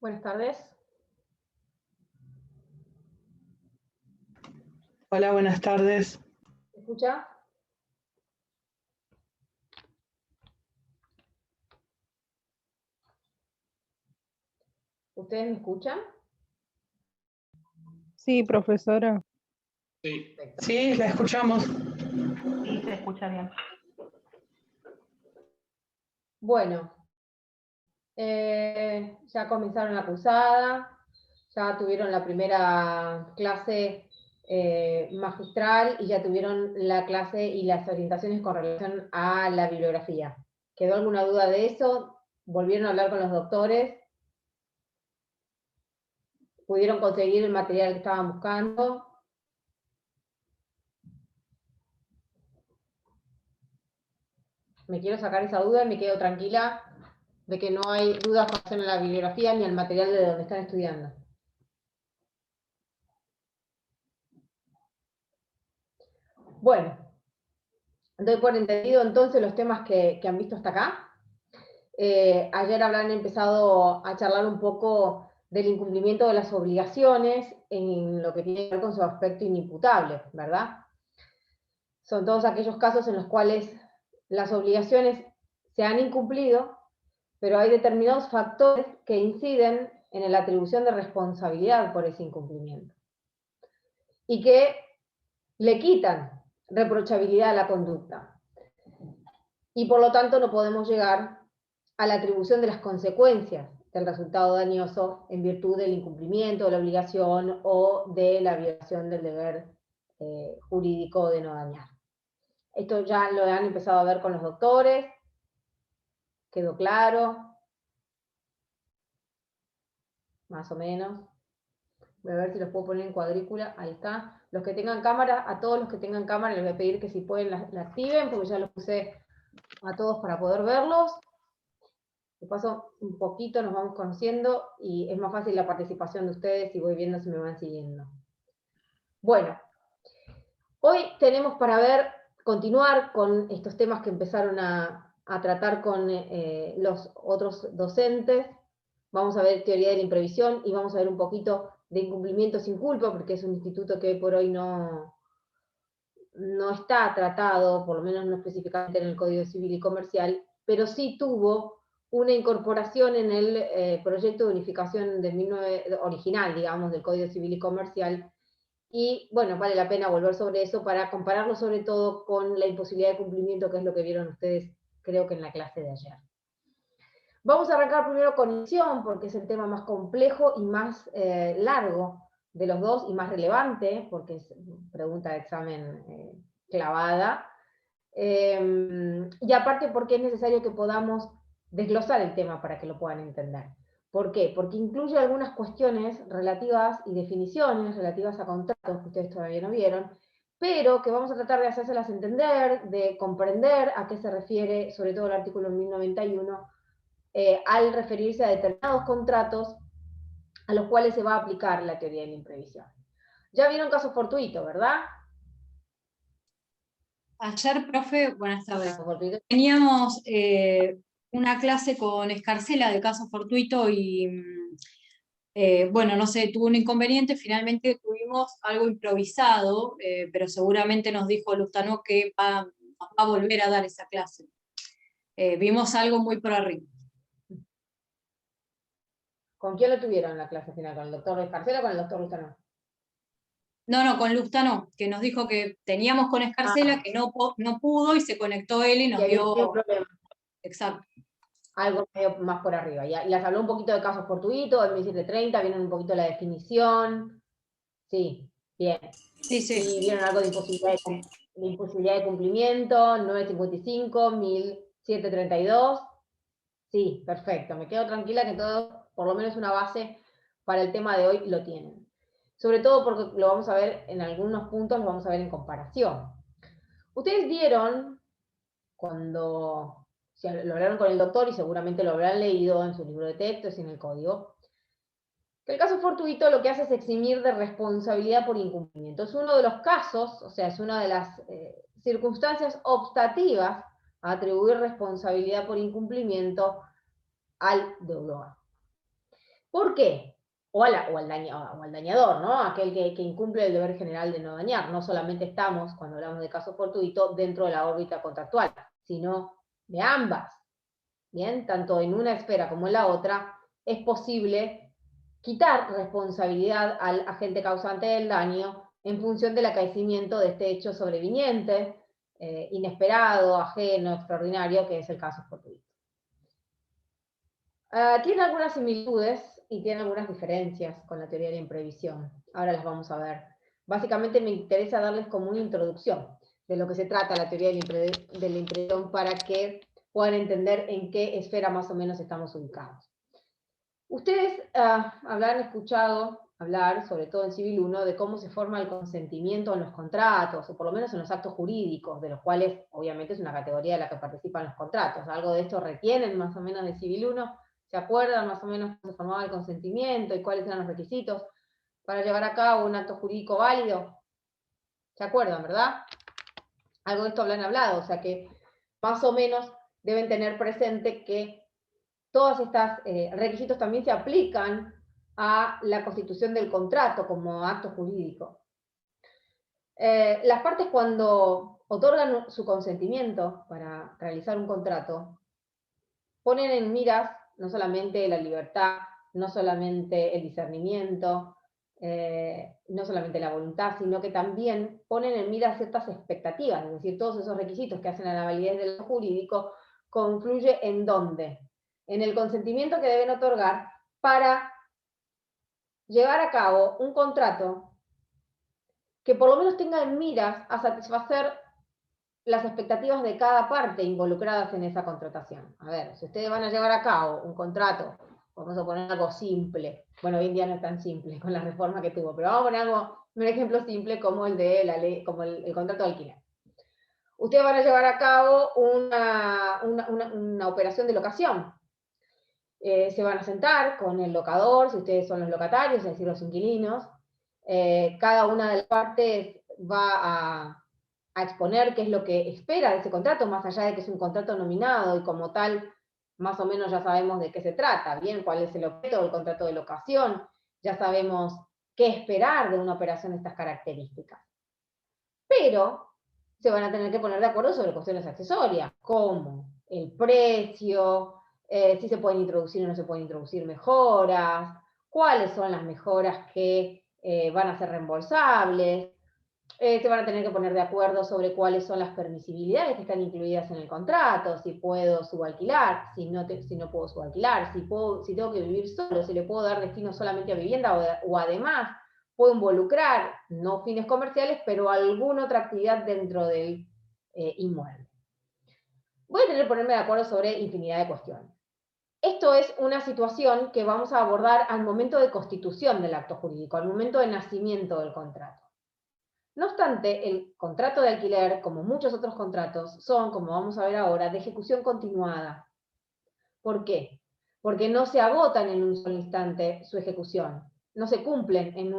Buenas tardes. Hola, buenas tardes. ¿Me escucha? ¿Ustedes me escuchan? Sí, profesora. Sí, sí, la escuchamos. Sí, se escucha bien. Bueno, ya comenzaron la cursada, ya tuvieron la primera clase magistral y ya tuvieron la clase y las orientaciones con relación a la bibliografía. ¿Quedó alguna duda de eso? ¿Volvieron a hablar con los doctores? ¿Pudieron conseguir el material que estaban buscando? Me quiero sacar esa duda y me quedo tranquila de que no hay dudas con relación a la bibliografía ni al material de donde están estudiando. Bueno, doy por entendido entonces los temas que han visto hasta acá. Ayer habrán empezado a charlar un poco del incumplimiento de las obligaciones en lo que tiene que ver con su aspecto inimputable, ¿verdad? Son todos aquellos casos en los cuales las obligaciones se han incumplido, pero hay determinados factores que inciden en la atribución de responsabilidad por ese incumplimiento y que le quitan reprochabilidad a la conducta. Y por lo tanto no podemos llegar a la atribución de las consecuencias del resultado dañoso en virtud del incumplimiento de la obligación o de la violación del deber jurídico de no dañar. Esto ya lo han empezado a ver con los doctores, quedó claro, más o menos. Voy a ver si los puedo poner en cuadrícula, ahí está. Los que tengan cámara, a todos los que tengan cámara les voy a pedir que si pueden la activen, porque ya los puse a todos para poder verlos. De paso, un poquito nos vamos conociendo y es más fácil la participación de ustedes y voy viendo si me van siguiendo. Bueno, hoy tenemos para continuar con estos temas que empezaron a tratar con los otros docentes. Vamos a ver teoría de la imprevisión y vamos a ver un poquito de incumplimiento sin culpa, porque es un instituto que hoy por hoy no está tratado, por lo menos no específicamente en el Código Civil y Comercial, pero sí tuvo una incorporación en el proyecto de unificación original, digamos, del Código Civil y Comercial, y bueno, vale la pena volver sobre eso para compararlo sobre todo con la imposibilidad de cumplimiento, que es lo que vieron ustedes, creo que en la clase de ayer. Vamos a arrancar primero con emisión, porque es el tema más complejo y más largo de los dos, y más relevante, porque es pregunta de examen clavada, y aparte porque es necesario que podamos desglosar el tema para que lo puedan entender. ¿Por qué? Porque incluye algunas cuestiones relativas y definiciones relativas a contratos que ustedes todavía no vieron, pero que vamos a tratar de hacérselas entender, de comprender a qué se refiere, sobre todo el artículo 1091, al referirse a determinados contratos a los cuales se va a aplicar la teoría de la imprevisión. Ya vieron caso fortuito, ¿verdad? Ayer, profe, buenas tardes. Teníamos una clase con Escarcela de caso fortuito y, bueno, no sé, tuvo un inconveniente, finalmente tuvimos algo improvisado, pero seguramente nos dijo Lustano que va a volver a dar esa clase. Vimos algo muy por arriba. ¿Con quién lo tuvieron la clase final? ¿Con el doctor Escarcela o con el doctor Lustano? No, con Lustano, que nos dijo que teníamos con Escarcela, que no pudo y se conectó él y nos dio... un problema. Exacto. Algo medio más por arriba. Y les habló un poquito de casos fortuitos, del 1730, vieron un poquito la definición. Sí, bien. Sí, sí. Y vieron algo de imposibilidad de cumplimiento, 955, 1732. Sí, perfecto. Me quedo tranquila que todos, por lo menos una base para el tema de hoy, lo tienen. Sobre todo porque lo vamos a ver en algunos puntos, lo vamos a ver en comparación. Ustedes vieron, cuando lo hablaron con el doctor, y seguramente lo habrán leído en su libro de textos y en el código, que el caso fortuito lo que hace es eximir de responsabilidad por incumplimiento. Es uno de los casos, o sea, es una de las circunstancias optativas a atribuir responsabilidad por incumplimiento al deudor. ¿Por qué? O al dañador, ¿no? Aquel que incumple el deber general de no dañar. No solamente estamos, cuando hablamos de caso fortuito, dentro de la órbita contractual, sino de ambas. Bien, tanto en una esfera como en la otra, es posible quitar responsabilidad al agente causante del daño en función del acaecimiento de este hecho sobreviniente, inesperado, ajeno, extraordinario, que es el caso fortuito. Tiene algunas similitudes y tiene algunas diferencias con la teoría de la imprevisión. Ahora las vamos a ver. Básicamente me interesa darles como una introducción de lo que se trata la teoría de la imprevisión para que puedan entender en qué esfera más o menos estamos ubicados. Ustedes habrán escuchado hablar, sobre todo en Civil 1, de cómo se forma el consentimiento en los contratos, o por lo menos en los actos jurídicos, de los cuales obviamente es una categoría de la que participan los contratos. Algo de esto retienen más o menos de Civil 1. ¿Se acuerdan más o menos cómo se formaba el consentimiento y cuáles eran los requisitos para llevar a cabo un acto jurídico válido? ¿Se acuerdan, verdad? Algo de esto habrán hablado, o sea que más o menos deben tener presente que todos estos requisitos también se aplican a la constitución del contrato como acto jurídico. Las partes, cuando otorgan su consentimiento para realizar un contrato, ponen en miras no solamente la libertad, no solamente el discernimiento, no solamente la voluntad, sino que también ponen en mira ciertas expectativas, es decir, todos esos requisitos que hacen a la validez del jurídico confluye en ¿dónde? En el consentimiento que deben otorgar para llevar a cabo un contrato que por lo menos tenga en miras a satisfacer las expectativas de cada parte involucradas en esa contratación. A ver, si ustedes van a llevar a cabo un contrato, vamos a poner algo simple, bueno, hoy en día no es tan simple con la reforma que tuvo, pero vamos a poner un ejemplo simple como el de la ley, como el contrato de alquiler. Ustedes van a llevar a cabo una operación de locación. Se van a sentar con el locador, si ustedes son los locatarios, es decir, los inquilinos. Cada una de las partes va a exponer qué es lo que espera de ese contrato, más allá de que es un contrato nominado y como tal, más o menos ya sabemos de qué se trata, bien, cuál es el objeto del contrato de locación, ya sabemos qué esperar de una operación de estas características. Pero se van a tener que poner de acuerdo sobre cuestiones accesorias, como el precio, si se pueden introducir o no se pueden introducir mejoras, cuáles son las mejoras que van a ser reembolsables. Se van a tener que poner de acuerdo sobre cuáles son las permisibilidades que están incluidas en el contrato, si puedo subalquilar, si no puedo subalquilar, si tengo que vivir solo, si le puedo dar destino solamente a vivienda o además puedo involucrar, no fines comerciales, pero alguna otra actividad dentro del inmueble. Voy a tener que ponerme de acuerdo sobre infinidad de cuestiones. Esto es una situación que vamos a abordar al momento de constitución del acto jurídico, al momento de nacimiento del contrato. No obstante, el contrato de alquiler, como muchos otros contratos, son, como vamos a ver ahora, de ejecución continuada. ¿Por qué? Porque no se agotan en un solo instante su ejecución, no se cumplen en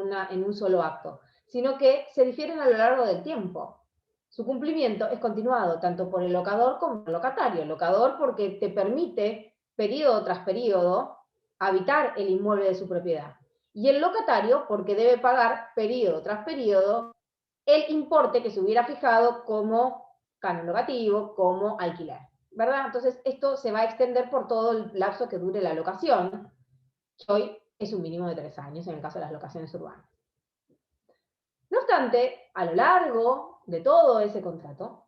un solo acto, sino que se difieren a lo largo del tiempo. Su cumplimiento es continuado, tanto por el locador como por el locatario. El locador porque te permite, periodo tras periodo, habitar el inmueble de su propiedad. Y el locatario porque debe pagar, periodo tras periodo, el importe que se hubiera fijado como canon locativo, como alquiler, ¿verdad? Entonces esto se va a extender por todo el lapso que dure la locación, que hoy es un mínimo de 3 años en el caso de las locaciones urbanas. No obstante, a lo largo de todo ese contrato,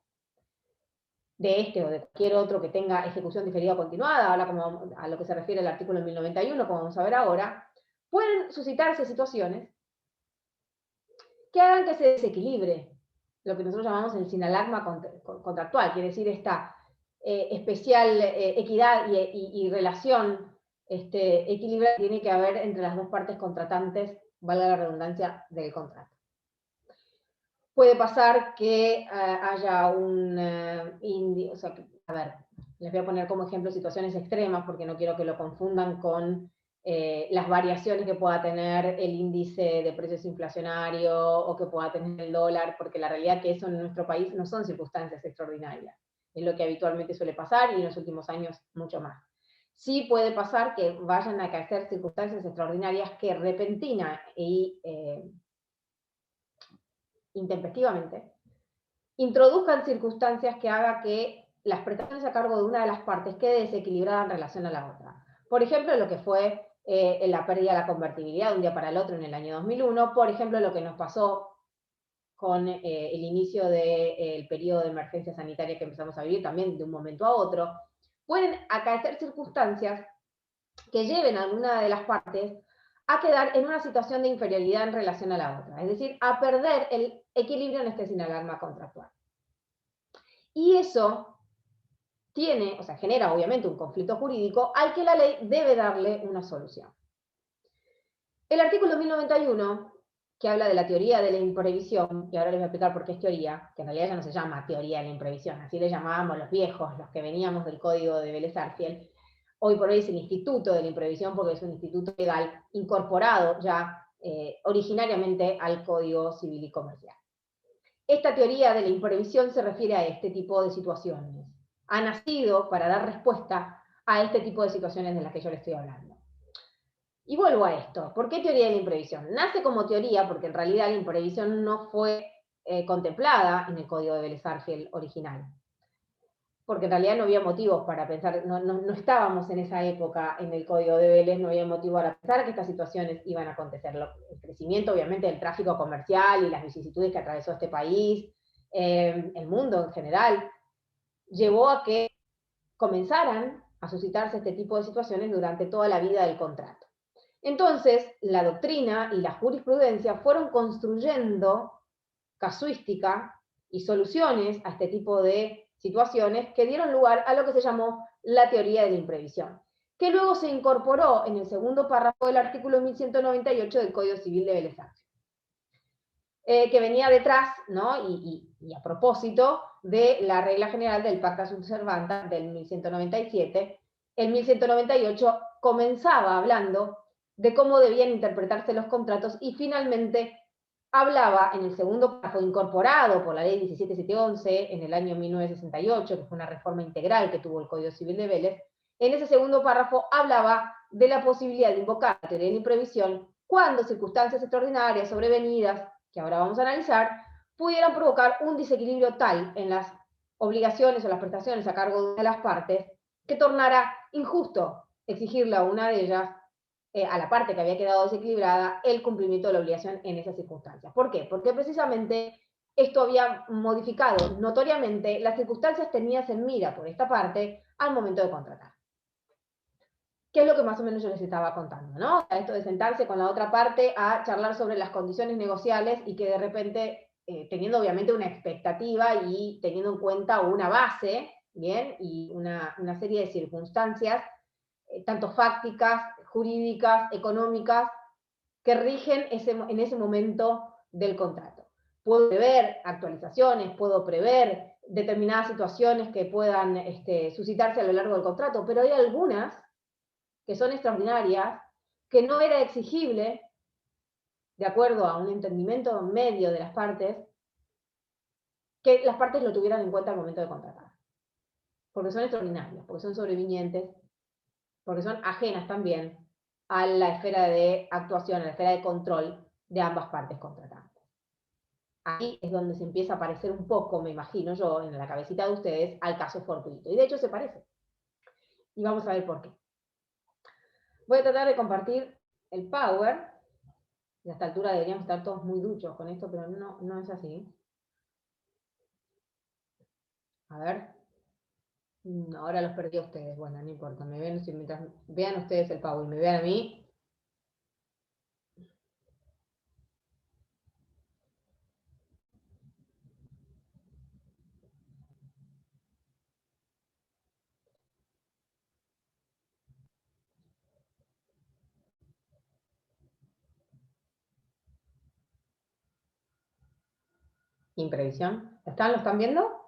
de este o de cualquier otro que tenga ejecución diferida o continuada, ahora como a lo que se refiere el artículo 1091, como vamos a ver ahora, pueden suscitarse situaciones que hagan que se desequilibre lo que nosotros llamamos el sinalagma contractual, quiere decir esta especial equidad y relación equilibrada que tiene que haber entre las dos partes contratantes, valga la redundancia, del contrato. Puede pasar que haya un o sea, a ver, les voy a poner como ejemplo situaciones extremas porque no quiero que lo confundan con las variaciones que pueda tener el índice de precios inflacionario o que pueda tener el dólar, porque la realidad es que eso en nuestro país no son circunstancias extraordinarias. Es lo que habitualmente suele pasar y en los últimos años mucho más. sí puede pasar que vayan a acaecer circunstancias extraordinarias que repentina y intempestivamente introduzcan circunstancias que haga que las prestaciones a cargo de una de las partes quede desequilibrada en relación a la otra. Por ejemplo, lo que fue la pérdida de la convertibilidad de un día para el otro en el año 2001, por ejemplo, lo que nos pasó con el inicio del periodo de emergencia sanitaria que empezamos a vivir también de un momento a otro, pueden acaecer circunstancias que lleven a alguna de las partes a quedar en una situación de inferioridad en relación a la otra, es decir, a perder el equilibrio en este sinalarma contractual. Y eso genera obviamente un conflicto jurídico al que la ley debe darle una solución. El artículo 1091, que habla de la teoría de la imprevisión, y ahora les voy a explicar por qué es teoría, que en realidad ya no se llama teoría de la imprevisión, así le llamábamos los viejos, los que veníamos del código de Vélez-Sarsfield. Hoy por hoy es el Instituto de la Imprevisión porque es un instituto legal incorporado ya originariamente al Código Civil y Comercial. Esta teoría de la imprevisión se refiere a este tipo de situaciones. Ha nacido para dar respuesta a este tipo de situaciones de las que yo les estoy hablando. Y vuelvo a esto. ¿Por qué teoría de la imprevisión? Nace como teoría porque en realidad la imprevisión no fue contemplada en el Código de Vélez-Sarsfield original. Porque en realidad no había motivos para pensar, no estábamos en esa época en el Código de Vélez, no había motivo para pensar que estas situaciones iban a acontecer. El crecimiento, obviamente, del tráfico comercial y las vicisitudes que atravesó este país, el mundo en general, llevó a que comenzaran a suscitarse este tipo de situaciones durante toda la vida del contrato. Entonces, la doctrina y la jurisprudencia fueron construyendo casuística y soluciones a este tipo de situaciones que dieron lugar a lo que se llamó la teoría de la imprevisión, que luego se incorporó en el segundo párrafo del artículo 1198 del Código Civil de Vélez-Sarsfield, que venía detrás, ¿no? y a propósito de la regla general del Pacta Sunt Servanda del 1197. El 1198 comenzaba hablando de cómo debían interpretarse los contratos y finalmente hablaba en el segundo párrafo, incorporado por la ley 17711 en el año 1968, que fue una reforma integral que tuvo el Código Civil de Vélez. En ese segundo párrafo hablaba de la posibilidad de invocar la teoría de la imprevisión cuando circunstancias extraordinarias sobrevenidas, que ahora vamos a analizar, pudieran provocar un desequilibrio tal en las obligaciones o las prestaciones a cargo de las partes que tornara injusto exigirle a una de ellas, a la parte que había quedado desequilibrada, el cumplimiento de la obligación en esas circunstancias. ¿Por qué? Porque precisamente esto había modificado notoriamente las circunstancias tenidas en mira por esta parte al momento de contratar. ¿Qué es lo que más o menos yo les estaba contando, ¿no? Esto de sentarse con la otra parte a charlar sobre las condiciones negociales y que de repente, teniendo obviamente una expectativa y teniendo en cuenta una base, ¿bien? Y una serie de circunstancias, tanto fácticas, jurídicas, económicas, que rigen en ese momento del contrato. Puedo prever actualizaciones, puedo prever determinadas situaciones que puedan suscitarse a lo largo del contrato, pero hay algunas que son extraordinarias, que no era exigible, de acuerdo a un entendimiento medio de las partes, que las partes lo tuvieran en cuenta al momento de contratar. Porque son extraordinarias, porque son sobrevinientes, porque son ajenas también a la esfera de actuación, a la esfera de control de ambas partes contratantes. Ahí es donde se empieza a parecer un poco, me imagino yo, en la cabecita de ustedes, al caso fortuito. Y de hecho se parece. Y vamos a ver por qué. Voy a tratar de compartir el Power. Y a esta altura deberíamos estar todos muy duchos con esto, pero no es así. A ver. Ahora los perdí a ustedes. Bueno, no importa. Me ven, mientras vean ustedes el Power y me vean a mí. Imprevisión. ¿Lo están viendo?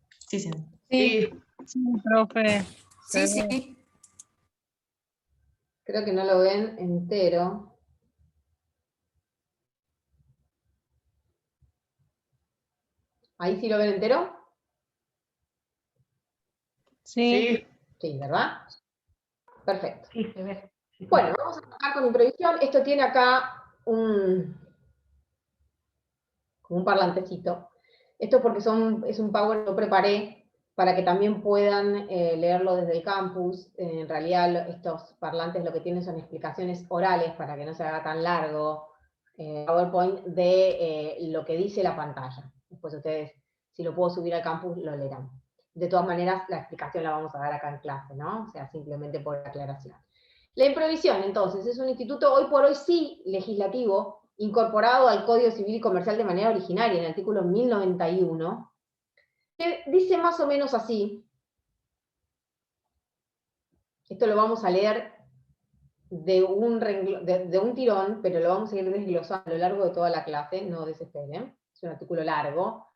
Sí, sí. Sí, Sí, profe. Sí, sí. Creo que no lo ven entero. ¿Ahí sí lo ven entero? Sí. Sí, ¿verdad? Perfecto. Sí, se ve. Bueno, vamos a trabajar con imprevisión. Esto tiene acá como un parlantecito. Esto porque es un Power que yo preparé para que también puedan leerlo desde el campus. En realidad estos parlantes lo que tienen son explicaciones orales para que no se haga tan largo PowerPoint de lo que dice la pantalla. Después ustedes, si lo puedo subir al campus, lo leerán. De todas maneras, la explicación la vamos a dar acá en clase, ¿no? O sea, simplemente por aclaración. La imprevisión, entonces, es un instituto hoy por hoy sí legislativo, incorporado al Código Civil y Comercial de manera originaria, en el artículo 1091, que dice más o menos así. Esto lo vamos a leer de un tirón, pero lo vamos a ir desglosando a lo largo de toda la clase, no desesperen, es un artículo largo.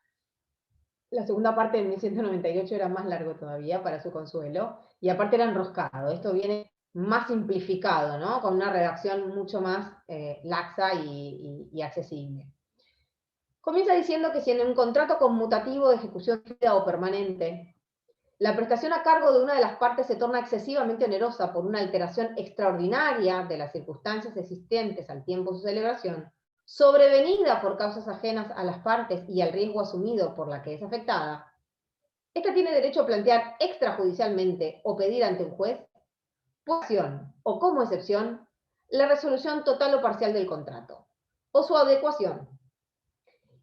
La segunda parte de 1198 era más largo todavía, para su consuelo, y aparte era enroscado. Esto viene más simplificado, ¿no? Con una redacción mucho más laxa y accesible. Comienza diciendo que si en un contrato conmutativo de ejecución fija o permanente, la prestación a cargo de una de las partes se torna excesivamente onerosa por una alteración extraordinaria de las circunstancias existentes al tiempo de su celebración, sobrevenida por causas ajenas a las partes y al riesgo asumido por la que es afectada, ésta tiene derecho a plantear extrajudicialmente o pedir ante un juez, por acción o como excepción, la resolución total o parcial del contrato, o su adecuación.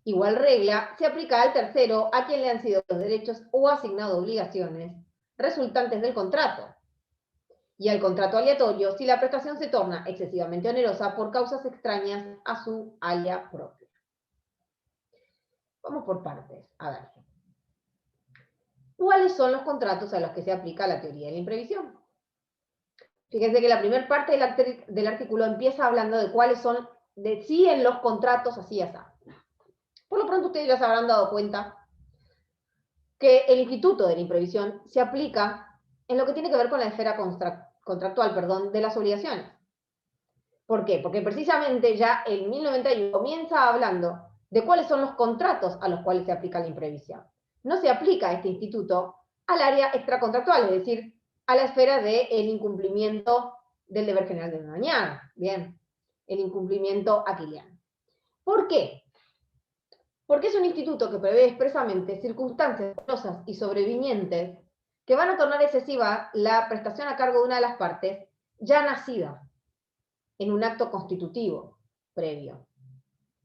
Igual regla se aplica al tercero a quien le han sido los derechos o asignado obligaciones resultantes del contrato, y al contrato aleatorio si la prestación se torna excesivamente onerosa por causas extrañas a su área propia. Vamos por partes. A ver. ¿Cuáles son los contratos a los que se aplica la teoría de la imprevisión? Fíjense que la primera parte del artículo empieza hablando de cuáles son, de sí en los contratos así así. Por lo pronto ustedes ya se habrán dado cuenta que el instituto de la imprevisión se aplica en lo que tiene que ver con la esfera contractual, de las obligaciones. ¿Por qué? Porque precisamente ya en 1091 comienza hablando de cuáles son los contratos a los cuales se aplica la imprevisión. No se aplica este instituto al área extracontractual, es decir, a la esfera del incumplimiento del deber general de mañana. Bien, el incumplimiento aquiliano. ¿Por qué? Porque es un instituto que prevé expresamente circunstancias dolosas y sobrevinientes que van a tornar excesiva la prestación a cargo de una de las partes ya nacida en un acto constitutivo previo,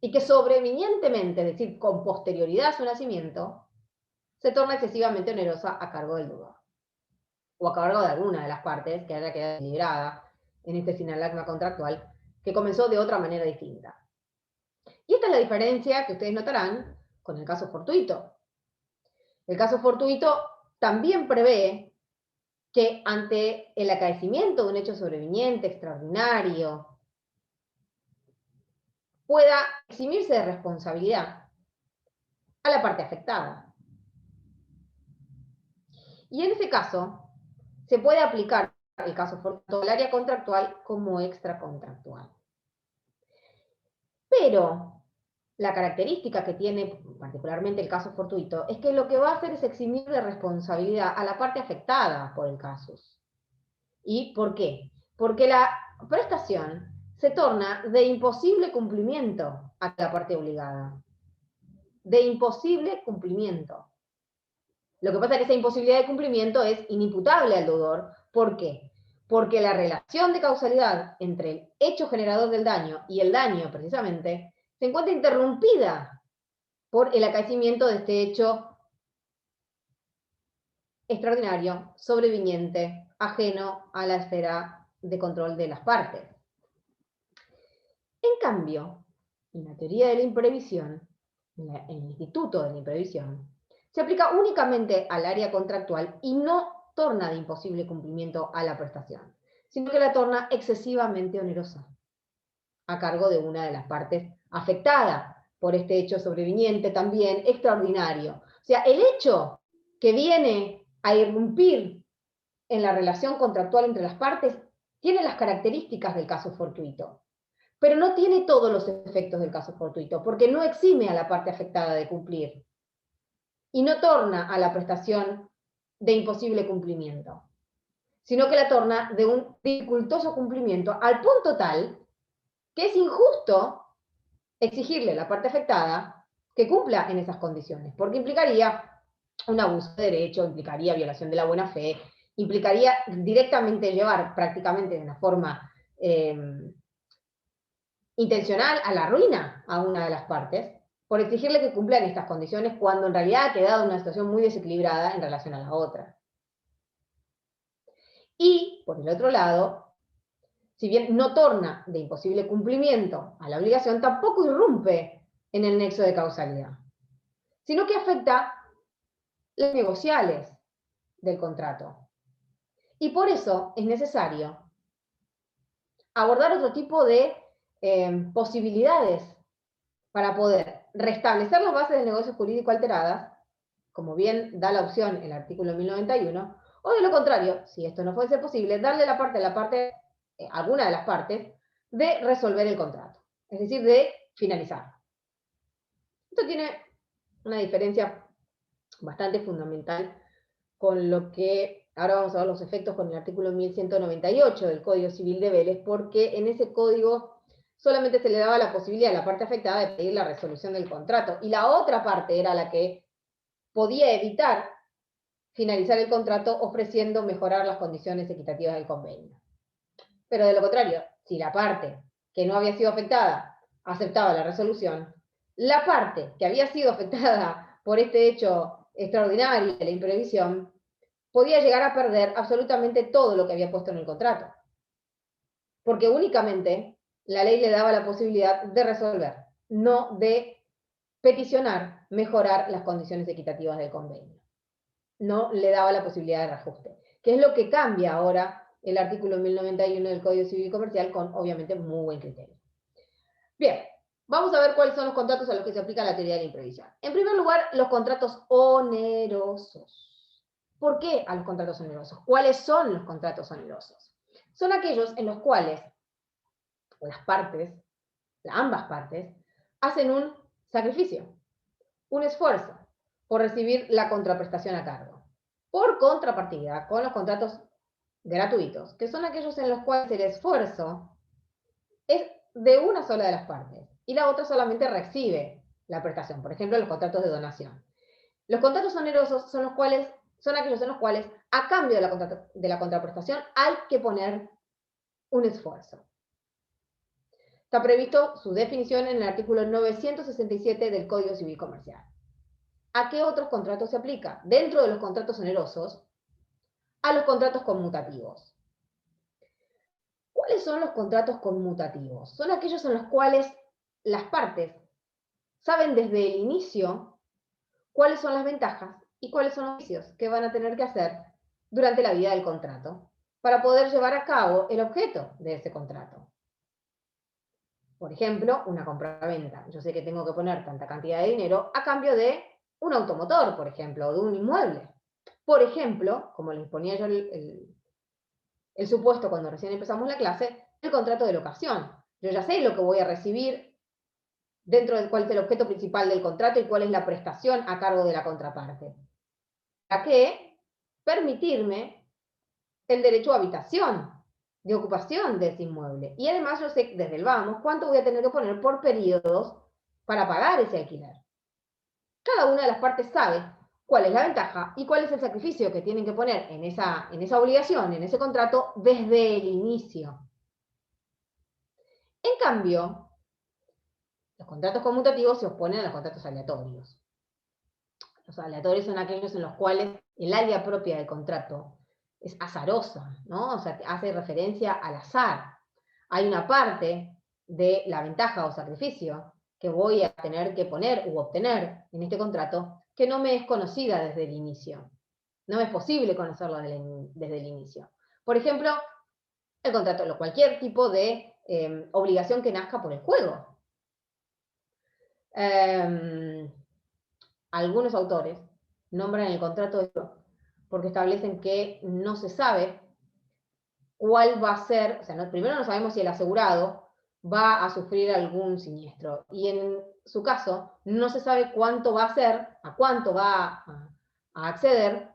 y que sobrevinientemente, es decir, con posterioridad a su nacimiento, se torna excesivamente onerosa a cargo del deudor, o a cargo de alguna de las partes que haya quedado librada en este sinalagma contractual, que comenzó de otra manera distinta. Y esta es la diferencia que ustedes notarán con el caso fortuito. El caso fortuito también prevé que ante el acaecimiento de un hecho sobreviniente extraordinario, pueda eximirse de responsabilidad a la parte afectada. Y en ese caso, se puede aplicar el caso fortuito al área contractual como extracontractual. Pero la característica que tiene particularmente el caso fortuito es que lo que va a hacer es eximir de responsabilidad a la parte afectada por el casus. ¿Y por qué? Porque la prestación se torna de imposible cumplimiento a la parte obligada. De imposible cumplimiento. Lo que pasa es que esa imposibilidad de cumplimiento es inimputable al deudor. ¿Por qué? Porque la relación de causalidad entre el hecho generador del daño y el daño, precisamente, se encuentra interrumpida por el acaecimiento de este hecho extraordinario, sobreviniente, ajeno a la esfera de control de las partes. En cambio, en la teoría de la imprevisión, en el instituto de la imprevisión, se aplica únicamente al área contractual y no torna de imposible cumplimiento a la prestación, sino que la torna excesivamente onerosa, a cargo de una de las partes afectada por este hecho sobreviniente también extraordinario. O sea, el hecho que viene a irrumpir en la relación contractual entre las partes tiene las características del caso fortuito, pero no tiene todos los efectos del caso fortuito, porque no exime a la parte afectada de cumplir y no torna a la prestación de imposible cumplimiento, sino que la torna de un dificultoso cumplimiento al punto tal que es injusto exigirle a la parte afectada que cumpla en esas condiciones, porque implicaría un abuso de derecho, implicaría violación de la buena fe, implicaría directamente llevar prácticamente de una forma intencional a la ruina a una de las partes, por exigirle que cumpla en estas condiciones, cuando en realidad ha quedado en una situación muy desequilibrada en relación a la otra. Y, por el otro lado, si bien no torna de imposible cumplimiento a la obligación, tampoco irrumpe en el nexo de causalidad, sino que afecta las negociales del contrato. Y por eso es necesario abordar otro tipo de posibilidades para poder restablecer las bases del negocio jurídico alteradas, como bien da la opción el artículo 1091, o de lo contrario, si esto no fuese posible, darle alguna de las partes, de resolver el contrato, es decir, de finalizarlo. Esto tiene una diferencia bastante fundamental con lo que ahora vamos a ver los efectos con el artículo 1198 del Código Civil de Vélez, porque en ese código solamente se le daba la posibilidad a la parte afectada de pedir la resolución del contrato, y la otra parte era la que podía evitar finalizar el contrato ofreciendo mejorar las condiciones equitativas del convenio. Pero de lo contrario, si la parte que no había sido afectada aceptaba la resolución, la parte que había sido afectada por este hecho extraordinario de la imprevisión podía llegar a perder absolutamente todo lo que había puesto en el contrato, porque únicamente la ley le daba la posibilidad de resolver, no de peticionar mejorar las condiciones equitativas del convenio. No le daba la posibilidad de reajuste, que es lo que cambia ahora el artículo 1091 del Código Civil y Comercial, con obviamente muy buen criterio. Bien, vamos a ver cuáles son los contratos a los que se aplica la teoría de la imprevisión. En primer lugar, los contratos onerosos. ¿Por qué a los contratos onerosos? ¿Cuáles son los contratos onerosos? Son aquellos en los cuales ambas partes, hacen un sacrificio, un esfuerzo por recibir la contraprestación a cargo. Por contrapartida, con los contratos gratuitos, que son aquellos en los cuales el esfuerzo es de una sola de las partes y la otra solamente recibe la prestación. Por ejemplo, los contratos de donación. Los contratos onerosos son aquellos en los cuales, a cambio de la contraprestación, hay que poner un esfuerzo. Está previsto su definición en el artículo 967 del Código Civil Comercial. ¿A qué otros contratos se aplica? Dentro de los contratos onerosos, a los contratos conmutativos. ¿Cuáles son los contratos conmutativos? Son aquellos en los cuales las partes saben desde el inicio cuáles son las ventajas y cuáles son los beneficios que van a tener que hacer durante la vida del contrato para poder llevar a cabo el objeto de ese contrato. Por ejemplo, una compraventa. Yo sé que tengo que poner tanta cantidad de dinero a cambio de un automotor, por ejemplo, o de un inmueble. Por ejemplo, como les ponía yo el supuesto cuando recién empezamos la clase, el contrato de locación. Yo ya sé lo que voy a recibir dentro de cuál es el objeto principal del contrato y cuál es la prestación a cargo de la contraparte. ¿Para qué? Permitirme el derecho a habitación, de ocupación de ese inmueble. Y además yo sé desde el vamos cuánto voy a tener que poner por periodos para pagar ese alquiler. Cada una de las partes sabe cuál es la ventaja y cuál es el sacrificio que tienen que poner en esa obligación, en ese contrato, desde el inicio. En cambio, los contratos conmutativos se oponen a los contratos aleatorios. Los aleatorios son aquellos en los cuales el área propia del contrato es azarosa, ¿no? O sea, hace referencia al azar. Hay una parte de la ventaja o sacrificio que voy a tener que poner u obtener en este contrato que no me es conocida desde el inicio. No es posible conocerlo desde el inicio. Por ejemplo, el contrato, cualquier tipo de obligación que nazca por el juego. Algunos autores nombran el contrato de juego porque establecen que no se sabe cuál va a ser, o sea, primero no sabemos si el asegurado va a sufrir algún siniestro, y en su caso no se sabe cuánto va a ser, a cuánto va a acceder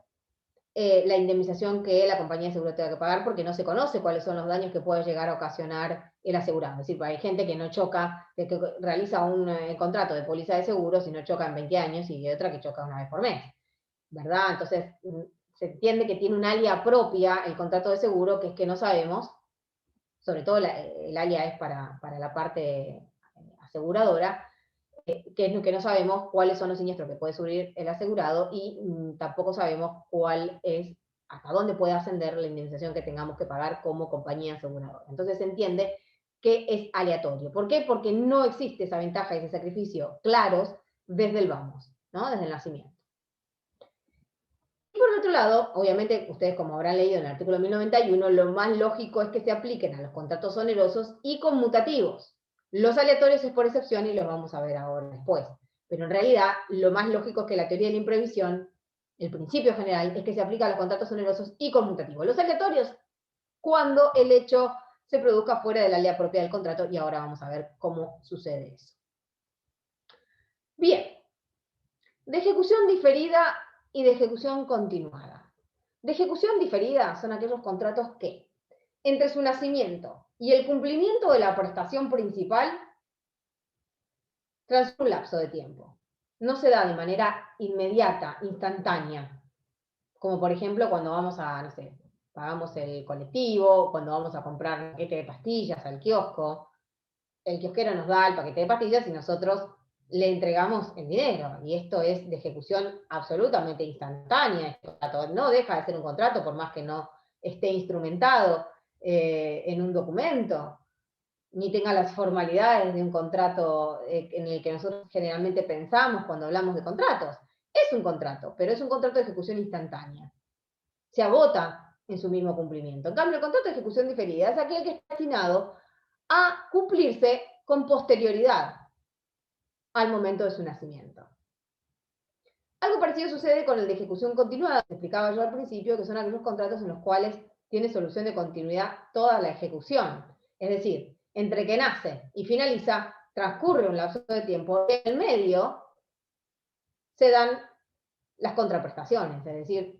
la indemnización que la compañía de seguro tenga que pagar, porque no se conoce cuáles son los daños que puede llegar a ocasionar el asegurado. Es decir, hay gente que no choca, que realiza un contrato de póliza de seguros y no choca en 20 años, y hay otra que choca una vez por mes, ¿verdad? Entonces, se entiende que tiene un alia propia el contrato de seguro, que es que no sabemos, sobre todo el alia es para la parte aseguradora, que es que no sabemos cuáles son los siniestros que puede sufrir el asegurado, y tampoco sabemos cuál es, hasta dónde puede ascender la indemnización que tengamos que pagar como compañía aseguradora. Entonces se entiende que es aleatorio. ¿Por qué? Porque no existe esa ventaja y ese sacrificio claros desde el vamos, ¿no? Desde el nacimiento. Y por otro lado, obviamente, ustedes como habrán leído en el artículo 1091, lo más lógico es que se apliquen a los contratos onerosos y conmutativos. Los aleatorios es por excepción y los vamos a ver ahora después. Pero en realidad, lo más lógico es que la teoría de la imprevisión, el principio general, es que se aplica a los contratos onerosos y conmutativos. Los aleatorios, cuando el hecho se produzca fuera del área propia del contrato, y ahora vamos a ver cómo sucede eso. Bien. De ejecución diferida y de ejecución continuada. De ejecución diferida son aquellos contratos que, entre su nacimiento y el cumplimiento de la prestación principal, transcurre un lapso de tiempo. No se da de manera inmediata, instantánea, como por ejemplo cuando vamos a, no sé, pagamos el colectivo, cuando vamos a comprar un paquete de pastillas al kiosco, el kiosquero nos da el paquete de pastillas y nosotros le entregamos el dinero, y esto es de ejecución absolutamente instantánea. No deja de ser un contrato por más que no esté instrumentado en un documento, ni tenga las formalidades de un contrato en el que nosotros generalmente pensamos cuando hablamos de contratos. Es un contrato, pero es un contrato de ejecución instantánea. Se agota en su mismo cumplimiento. En cambio, el contrato de ejecución diferida es aquel que está destinado a cumplirse con posterioridad al momento de su nacimiento. Algo parecido sucede con el de ejecución continuada, que explicaba yo al principio, que son aquellos contratos en los cuales tiene solución de continuidad toda la ejecución. Es decir, entre que nace y finaliza, transcurre un lapso de tiempo, en el medio se dan las contraprestaciones, es decir,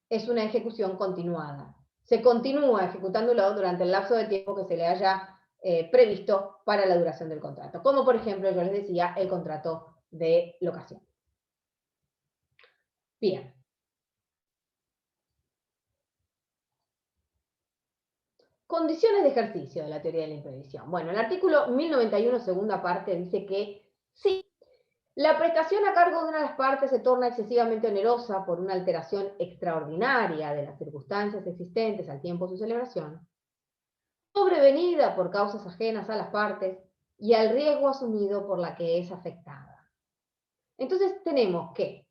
es una ejecución continuada. Se continúa ejecutándolo durante el lapso de tiempo que se le haya previsto para la duración del contrato. Como por ejemplo, yo les decía, el contrato de locación. Bien. Condiciones de ejercicio de la teoría de la imprevisión. Bueno, el artículo 1091, segunda parte, dice que sí, la prestación a cargo de una de las partes se torna excesivamente onerosa por una alteración extraordinaria de las circunstancias existentes al tiempo de su celebración, sobrevenida por causas ajenas a las partes y al riesgo asumido por la que es afectada. Entonces tenemos que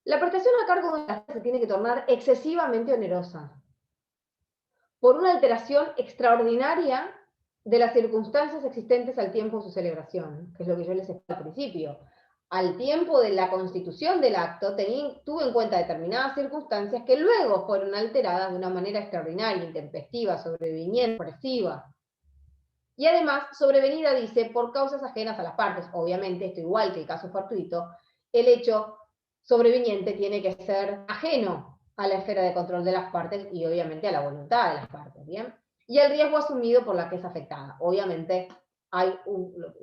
la prestación a cargo de una parte se tiene que tornar excesivamente onerosa por una alteración extraordinaria de las circunstancias existentes al tiempo de su celebración, que es lo que yo les expliqué al principio. Al tiempo de la constitución del acto, tuve en cuenta determinadas circunstancias que luego fueron alteradas de una manera extraordinaria, intempestiva, sobreviniente, opresiva. Y además, sobrevenida, dice, por causas ajenas a las partes. Obviamente, esto igual que el caso fortuito, el hecho sobreviniente tiene que ser ajeno a la esfera de control de las partes y obviamente a la voluntad de las partes, ¿bien? Y el riesgo asumido por la que es afectada. Obviamente,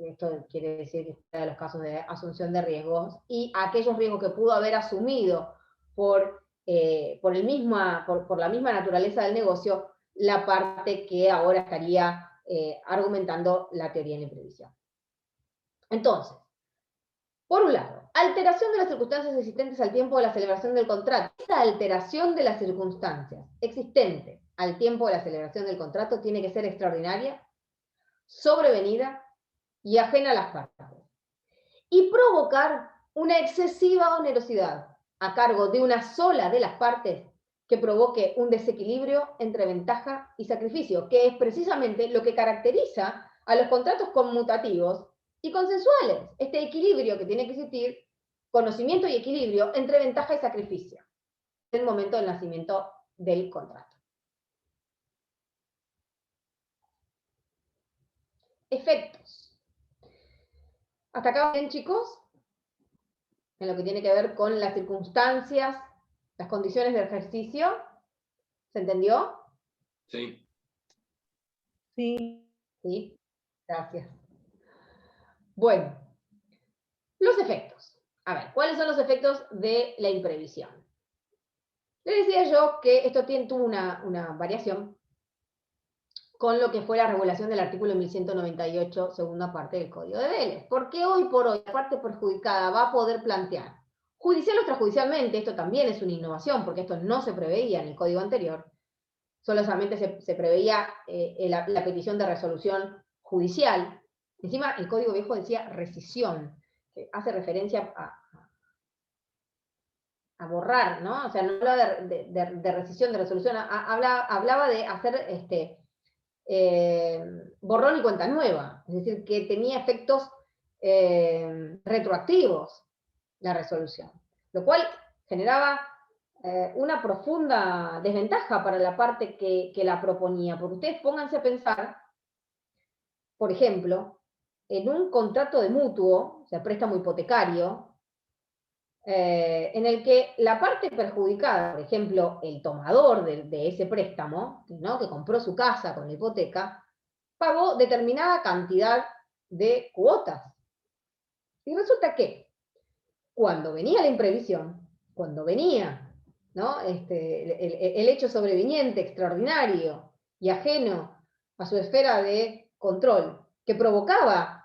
esto quiere decir que está de los casos de asunción de riesgos, y aquellos riesgos que pudo haber asumido por la misma naturaleza del negocio, la parte que ahora estaría argumentando la teoría de la imprevisión. Entonces, por un lado, alteración de las circunstancias existentes al tiempo de la celebración del contrato. Esta alteración de las circunstancias existentes al tiempo de la celebración del contrato tiene que ser extraordinaria, sobrevenida y ajena a las partes, y provocar una excesiva onerosidad a cargo de una sola de las partes que provoque un desequilibrio entre ventaja y sacrificio, que es precisamente lo que caracteriza a los contratos conmutativos y consensuales. Este equilibrio que tiene que existir, conocimiento y equilibrio entre ventaja y sacrificio, en el momento del nacimiento del contrato. Efectos. ¿Hasta acá bien, chicos? En lo que tiene que ver con las circunstancias Las condiciones de ejercicio, ¿se entendió? Sí. Sí. Sí, gracias. Bueno, los efectos. A ver, ¿cuáles son los efectos de la imprevisión? Les decía yo que esto tuvo una variación con lo que fue la regulación del artículo 1198, segunda parte del Código de Vélez. Porque hoy por hoy la parte perjudicada va a poder plantear, judicial o extrajudicialmente, esto también es una innovación, porque esto no se preveía en el Código anterior, solamente se preveía la petición de resolución judicial. Encima, el Código Viejo decía rescisión, que hace referencia a borrar, ¿no? O sea, no hablaba de rescisión, de resolución, hablaba de hacer borrón y cuenta nueva, es decir, que tenía efectos retroactivos la resolución, lo cual generaba una profunda desventaja para la parte que la proponía, porque ustedes pónganse a pensar, por ejemplo, en un contrato de mutuo, o sea, préstamo hipotecario, en el que la parte perjudicada, por ejemplo, el tomador de ese préstamo, ¿no?, que compró su casa con la hipoteca, pagó determinada cantidad de cuotas. Y resulta que cuando venía la imprevisión, cuando venía, ¿no?, el hecho sobreviniente, extraordinario y ajeno a su esfera de control, que provocaba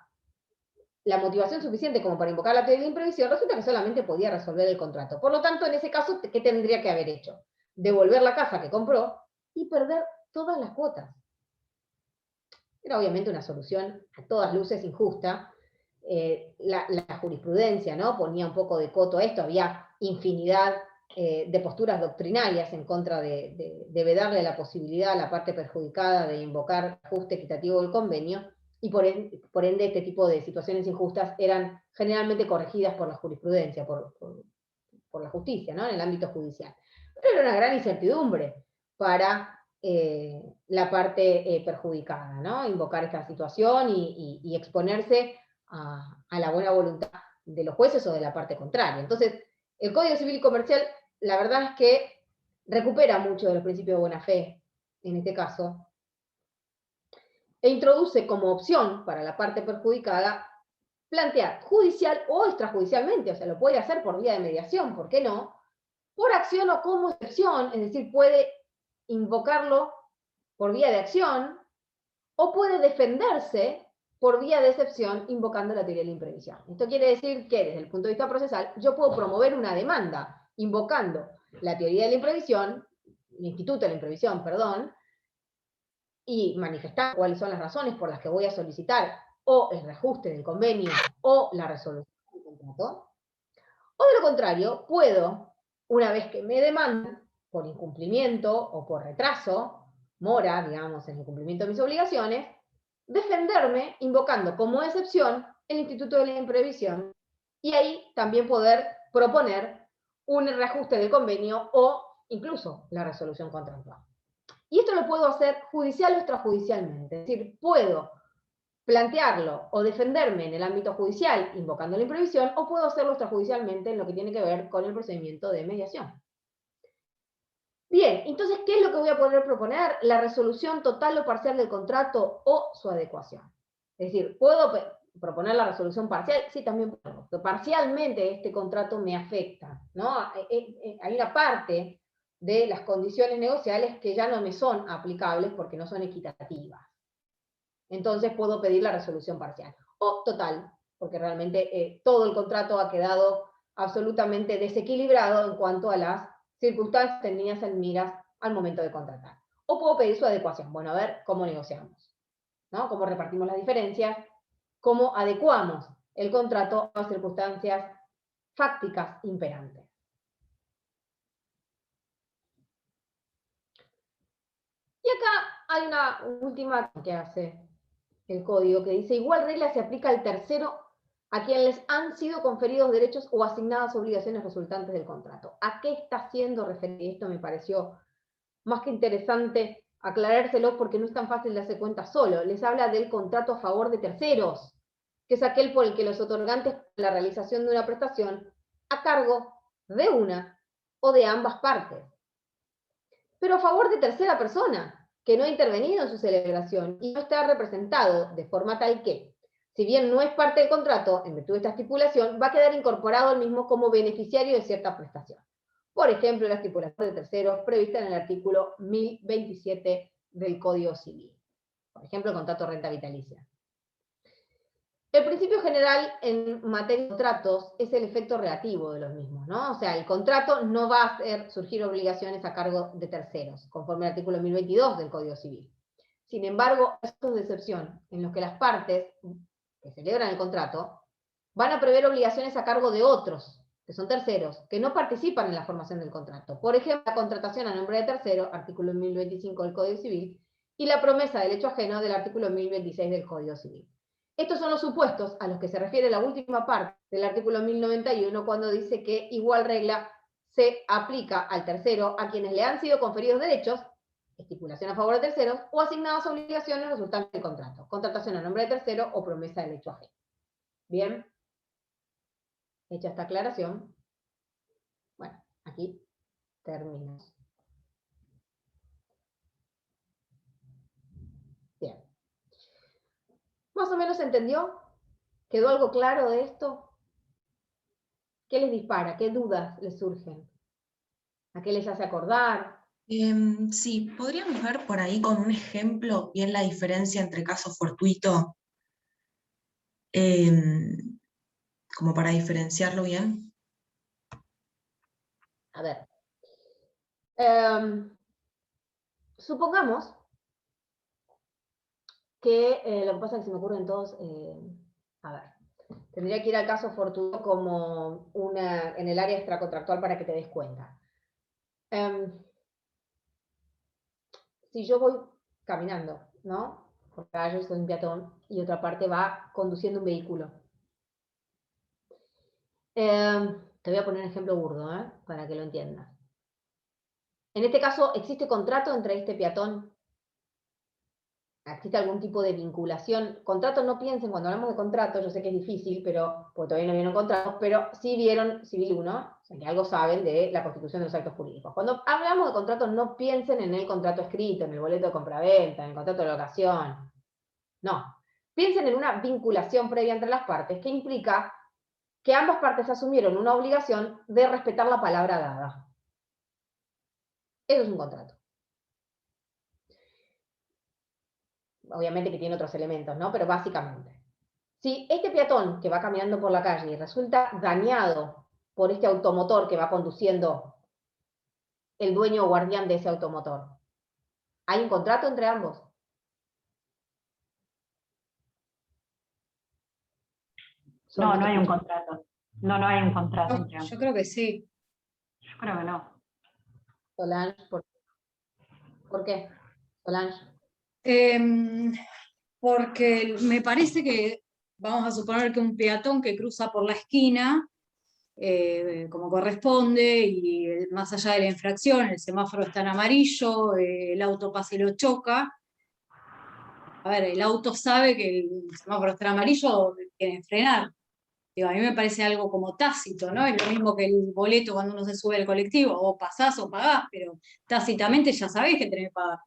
la motivación suficiente como para invocar la teoría de imprevisión, resulta que solamente podía resolver el contrato. Por lo tanto, en ese caso, ¿qué tendría que haber hecho? Devolver la casa que compró y perder todas las cuotas. Era obviamente una solución a todas luces injusta. La jurisprudencia, ¿no?, ponía un poco de coto a esto, había infinidad de posturas doctrinarias en contra de vedarle la posibilidad a la parte perjudicada de invocar ajuste equitativo del convenio, y por ende este tipo de situaciones injustas eran generalmente corregidas por la jurisprudencia, por la justicia, ¿no?, en el ámbito judicial. Pero era una gran incertidumbre para la parte perjudicada, ¿no?, invocar esta situación y exponerse a la buena voluntad de los jueces o de la parte contraria. Entonces, el Código Civil y Comercial, la verdad es que recupera mucho de los principios de buena fe, en este caso, e introduce como opción para la parte perjudicada plantear judicial o extrajudicialmente, o sea, lo puede hacer por vía de mediación, ¿por qué no?, por acción o como excepción, es decir, puede invocarlo por vía de acción, o puede defenderse por vía de excepción invocando la teoría de la imprevisión. Esto quiere decir que desde el punto de vista procesal yo puedo promover una demanda invocando la teoría de la imprevisión, el instituto de la imprevisión, perdón, y manifestar cuáles son las razones por las que voy a solicitar o el reajuste del convenio o la resolución del contrato. O de lo contrario, puedo, una vez que me demandan por incumplimiento o por retraso, mora, digamos, en el cumplimiento de mis obligaciones, defenderme invocando como excepción el instituto de la imprevisión y ahí también poder proponer un reajuste del convenio o incluso la resolución contractual. Y esto lo puedo hacer judicial o extrajudicialmente, es decir, puedo plantearlo o defenderme en el ámbito judicial invocando la imprevisión, o puedo hacerlo extrajudicialmente en lo que tiene que ver con el procedimiento de mediación. Bien, entonces, ¿qué es lo que voy a poder proponer? La resolución total o parcial del contrato o su adecuación. Es decir, ¿puedo proponer la resolución parcial? Sí, también puedo. Pero parcialmente este contrato me afecta, ¿no? Hay una parte de las condiciones negociales que ya no me son aplicables porque no son equitativas. Entonces puedo pedir la resolución parcial. O total, porque realmente todo el contrato ha quedado absolutamente desequilibrado en cuanto a las circunstancias tenidas en miras al momento de contratar. O puedo pedir su adecuación. Bueno, a ver cómo negociamos, ¿no? Cómo repartimos las diferencias, cómo adecuamos el contrato a las circunstancias fácticas imperantes. Y acá hay una última que hace el código, que dice: igual regla se aplica al tercero a quien les han sido conferidos derechos o asignadas obligaciones resultantes del contrato. ¿A qué está haciendo referencia? Esto me pareció más que interesante aclarárselo porque no es tan fácil darse cuenta solo. Les habla del contrato a favor de terceros, que es aquel por el que los otorgantes la realización de una prestación a cargo de una o de ambas partes, pero a favor de tercera persona, que no ha intervenido en su celebración y no está representado de forma tal que, si bien no es parte del contrato, en virtud de esta estipulación, va a quedar incorporado al mismo como beneficiario de cierta prestación. Por ejemplo, la estipulación de terceros prevista en el artículo 1027 del Código Civil. Por ejemplo, el contrato de renta vitalicia. El principio general en materia de contratos es el efecto relativo de los mismos, ¿no? O sea, el contrato no va a hacer surgir obligaciones a cargo de terceros, conforme al artículo 1022 del Código Civil. Sin embargo, casos de excepción en los que las partes que celebran el contrato van a prever obligaciones a cargo de otros, que son terceros, que no participan en la formación del contrato. Por ejemplo, la contratación a nombre de tercero, artículo 1025 del Código Civil, y la promesa del hecho ajeno del artículo 1026 del Código Civil. Estos son los supuestos a los que se refiere la última parte del artículo 1091, cuando dice que igual regla se aplica al tercero a quienes le han sido conferidos derechos, estipulación a favor de terceros, o asignadas obligaciones resultantes del contrato, contratación a nombre de tercero o promesa del hecho ajeno. Bien, hecha esta aclaración, bueno, aquí terminamos. Bien. ¿Más o menos se entendió? ¿Quedó algo claro de esto? ¿Qué les dispara? ¿Qué dudas les surgen? ¿A qué les hace acordar? Sí, podríamos ver por ahí con un ejemplo bien la diferencia entre caso fortuito, como para diferenciarlo bien. A ver. Supongamos que lo que pasa es que se me ocurren todos. A ver. Tendría que ir al caso fortuito como en el área extracontractual para que te des cuenta. Si yo voy caminando, ¿no? Por la calle, soy un peatón, y otra parte va conduciendo un vehículo. Te voy a poner un ejemplo burdo, para que lo entiendas. En este caso, ¿existe contrato entre este peatón? ¿Existe algún tipo de vinculación? Contrato, no piensen, cuando hablamos de contrato, yo sé que es difícil, pero porque todavía no vieron contratos, pero sí vieron Civil 1, o sea que algo saben de la constitución de los actos jurídicos. Cuando hablamos de contrato, no piensen en el contrato escrito, en el boleto de compraventa, en el contrato de locación. No. Piensen en una vinculación previa entre las partes, que implica que ambas partes asumieron una obligación de respetar la palabra dada. Eso es un contrato. Obviamente que tiene otros elementos, ¿no? Pero básicamente. Si este peatón que va caminando por la calle resulta dañado por este automotor que va conduciendo el dueño o guardián de ese automotor, ¿hay un contrato entre ambos? No, no hay un contrato. No, no hay un contrato No, entre ambos. yo creo que sí. Yo creo que no. Solange, ¿por qué? Solange. Porque me parece que, vamos a suponer que un peatón que cruza por la esquina, como corresponde, y más allá de la infracción, el semáforo está en amarillo, el auto pasa y lo choca. A ver, el auto sabe que el semáforo está en amarillo, tiene que frenar. Digo, a mí me parece algo como tácito, ¿no? Es lo mismo que el boleto cuando uno se sube al colectivo, o pasás o pagás, pero tácitamente ya sabés que tenés que pagar.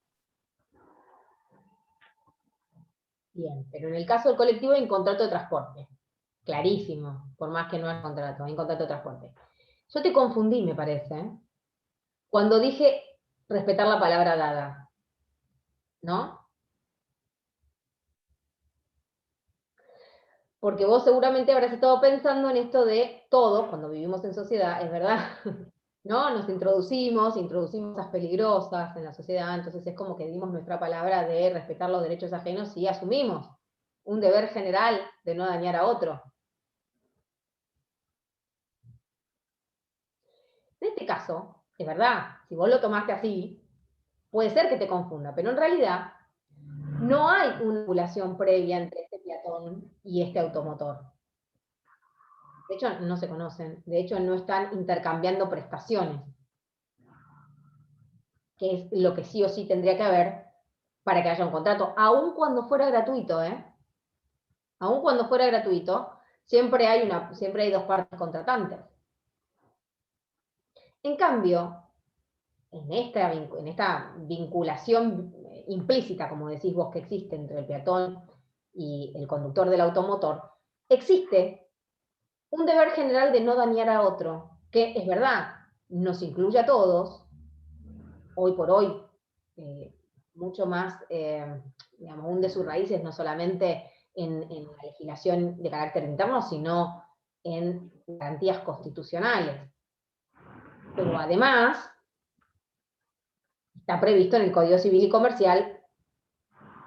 Bien, pero en el caso del colectivo hay un contrato de transporte. Clarísimo, por más que no haya contrato, hay un contrato de transporte. Yo te confundí, me parece, cuando dije respetar la palabra dada, ¿no? Porque vos seguramente habrás estado pensando en esto de todos, cuando vivimos en sociedad, es verdad, ¿no? Nos introducimos cosas peligrosas en la sociedad, entonces es como que dimos nuestra palabra de respetar los derechos ajenos y asumimos un deber general de no dañar a otro. En este caso, es verdad, si vos lo tomaste así, puede ser que te confunda, pero en realidad no hay una vinculación previa entre este peatón y este automotor. De hecho, no se conocen. De hecho, no están intercambiando prestaciones, que es lo que sí o sí tendría que haber para que haya un contrato, aun cuando fuera gratuito, Aun cuando fuera gratuito, siempre hay dos partes contratantes. En cambio, en esta vinculación implícita, como decís vos, que existe entre el peatón y el conductor del automotor, existe un deber general de no dañar a otro, que es verdad, nos incluye a todos, hoy por hoy, mucho más, digamos, hunde sus raíces no solamente en la legislación de carácter interno, sino en garantías constitucionales. Pero además, está previsto en el Código Civil y Comercial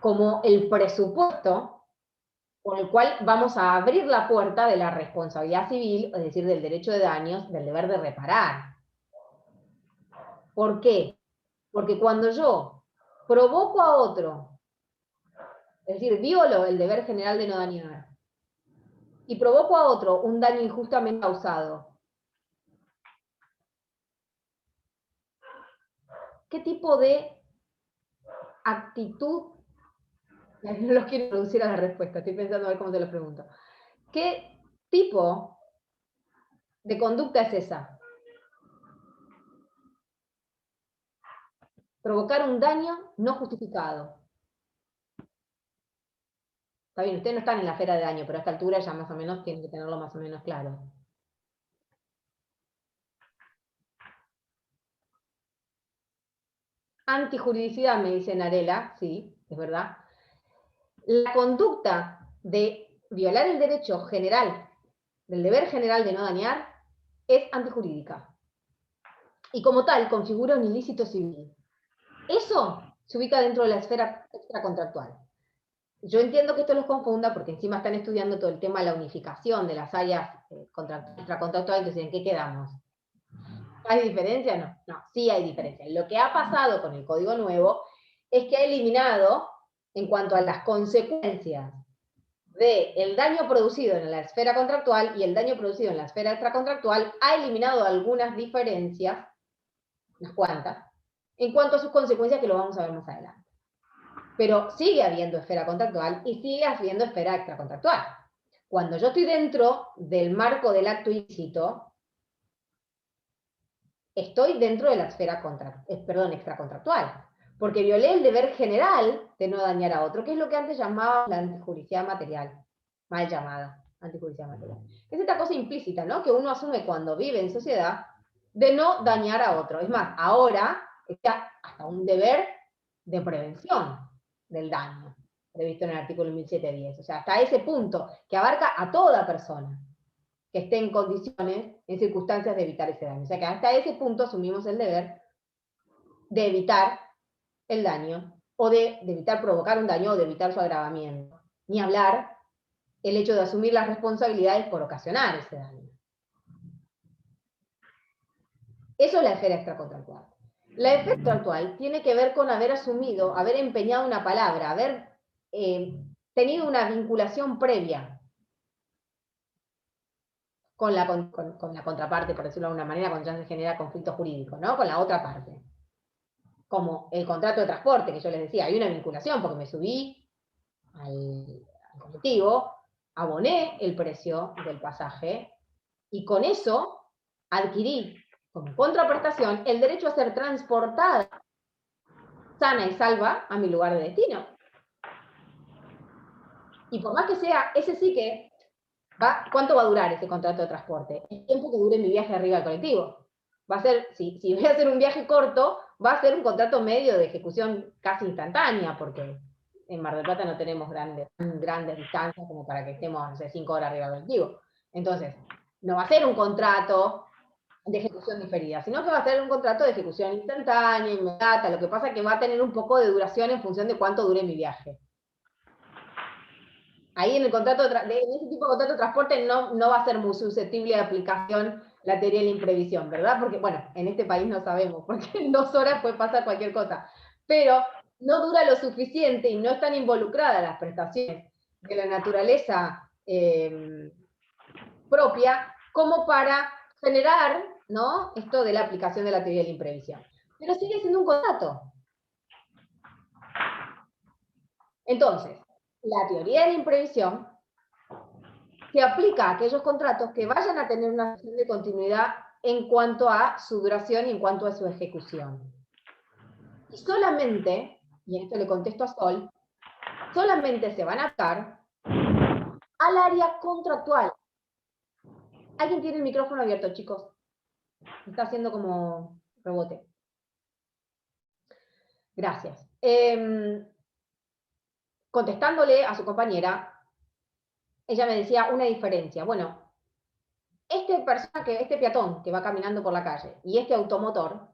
como el presupuesto con el cual vamos a abrir la puerta de la responsabilidad civil, es decir, del derecho de daños, del deber de reparar. ¿Por qué? Porque cuando yo provoco a otro, es decir, violo el deber general de no dañar, y provoco a otro un daño injustamente causado, ¿qué tipo de actitud? No los quiero reducir a la respuesta, estoy pensando a ver cómo te lo pregunto. ¿Qué tipo de conducta es esa? Provocar un daño no justificado. Está bien, ustedes no están en la esfera de daño, pero a esta altura ya más o menos tienen que tenerlo más o menos claro. Antijuridicidad, me dice Narela, sí, es verdad. La conducta de violar el derecho general, del deber general de no dañar, es antijurídica. Y como tal, configura un ilícito civil. Eso se ubica dentro de la esfera extracontractual. Yo entiendo que esto los confunda porque encima están estudiando todo el tema de la unificación de las áreas extracontractuales, entonces ¿en qué quedamos? ¿Hay diferencia? No, no, sí hay diferencia. Lo que ha pasado con el Código Nuevo es que ha eliminado, en cuanto a las consecuencias del daño producido en la esfera contractual y el daño producido en la esfera extracontractual, ha eliminado algunas diferencias, unas cuantas, en cuanto a sus consecuencias, que lo vamos a ver más adelante. Pero sigue habiendo esfera contractual y sigue habiendo esfera extracontractual. Cuando yo estoy dentro del marco del acto ilícito, estoy dentro de la esfera extracontractual, porque violé el deber general de no dañar a otro, que es lo que antes llamaba la antijuricidad material, mal llamada antijuricidad material. Es esta cosa implícita, ¿no?, que uno asume cuando vive en sociedad de no dañar a otro. Es más, ahora está hasta un deber de prevención del daño, previsto en el artículo 1710. O sea, hasta ese punto, que abarca a toda persona que esté en condiciones, en circunstancias de evitar ese daño. O sea que hasta ese punto asumimos el deber de evitar el daño, o de evitar provocar un daño, o de evitar su agravamiento. Ni hablar el hecho de asumir las responsabilidades por ocasionar ese daño. Eso es la esfera extracontractual. La esfera extracontractual tiene que ver con haber asumido, haber empeñado una palabra, haber tenido una vinculación previa con la contraparte, por decirlo de alguna manera, cuando ya se genera conflicto jurídico, ¿no? Con la otra parte. Como el contrato de transporte, que yo les decía, hay una vinculación, porque me subí al colectivo, aboné el precio del pasaje, y con eso adquirí, como contraprestación, el derecho a ser transportada sana y salva a mi lugar de destino. Y por más que sea, ese sí que ¿cuánto va a durar ese contrato de transporte? El tiempo que dure mi viaje arriba del colectivo. Va a ser, si voy a hacer un viaje corto, va a ser un contrato medio de ejecución casi instantánea, porque en Mar del Plata no tenemos grandes distancias como para que estemos, no sé, 5 horas arriba del colectivo. Entonces, no va a ser un contrato de ejecución diferida, sino que va a ser un contrato de ejecución instantánea, inmediata. Lo que pasa es que va a tener un poco de duración en función de cuánto dure mi viaje. Ahí en el contrato en ese tipo de contrato de transporte no va a ser muy susceptible de aplicación la teoría de la imprevisión, ¿verdad? Porque, bueno, en este país no sabemos, porque en 2 horas puede pasar cualquier cosa. Pero no dura lo suficiente y no están involucradas las prestaciones de la naturaleza propia como para generar, ¿no?, esto de la aplicación de la teoría de la imprevisión. Pero sigue siendo un contrato. Entonces, la teoría de la imprevisión se aplica a aquellos contratos que vayan a tener una acción de continuidad en cuanto a su duración y en cuanto a su ejecución. Y solamente, y en esto le contesto a Sol, solamente se van a atar al área contractual. ¿Alguien tiene el micrófono abierto, chicos? Está haciendo como rebote. Gracias. Contestándole a su compañera, ella me decía una diferencia. Bueno, este peatón que va caminando por la calle y este automotor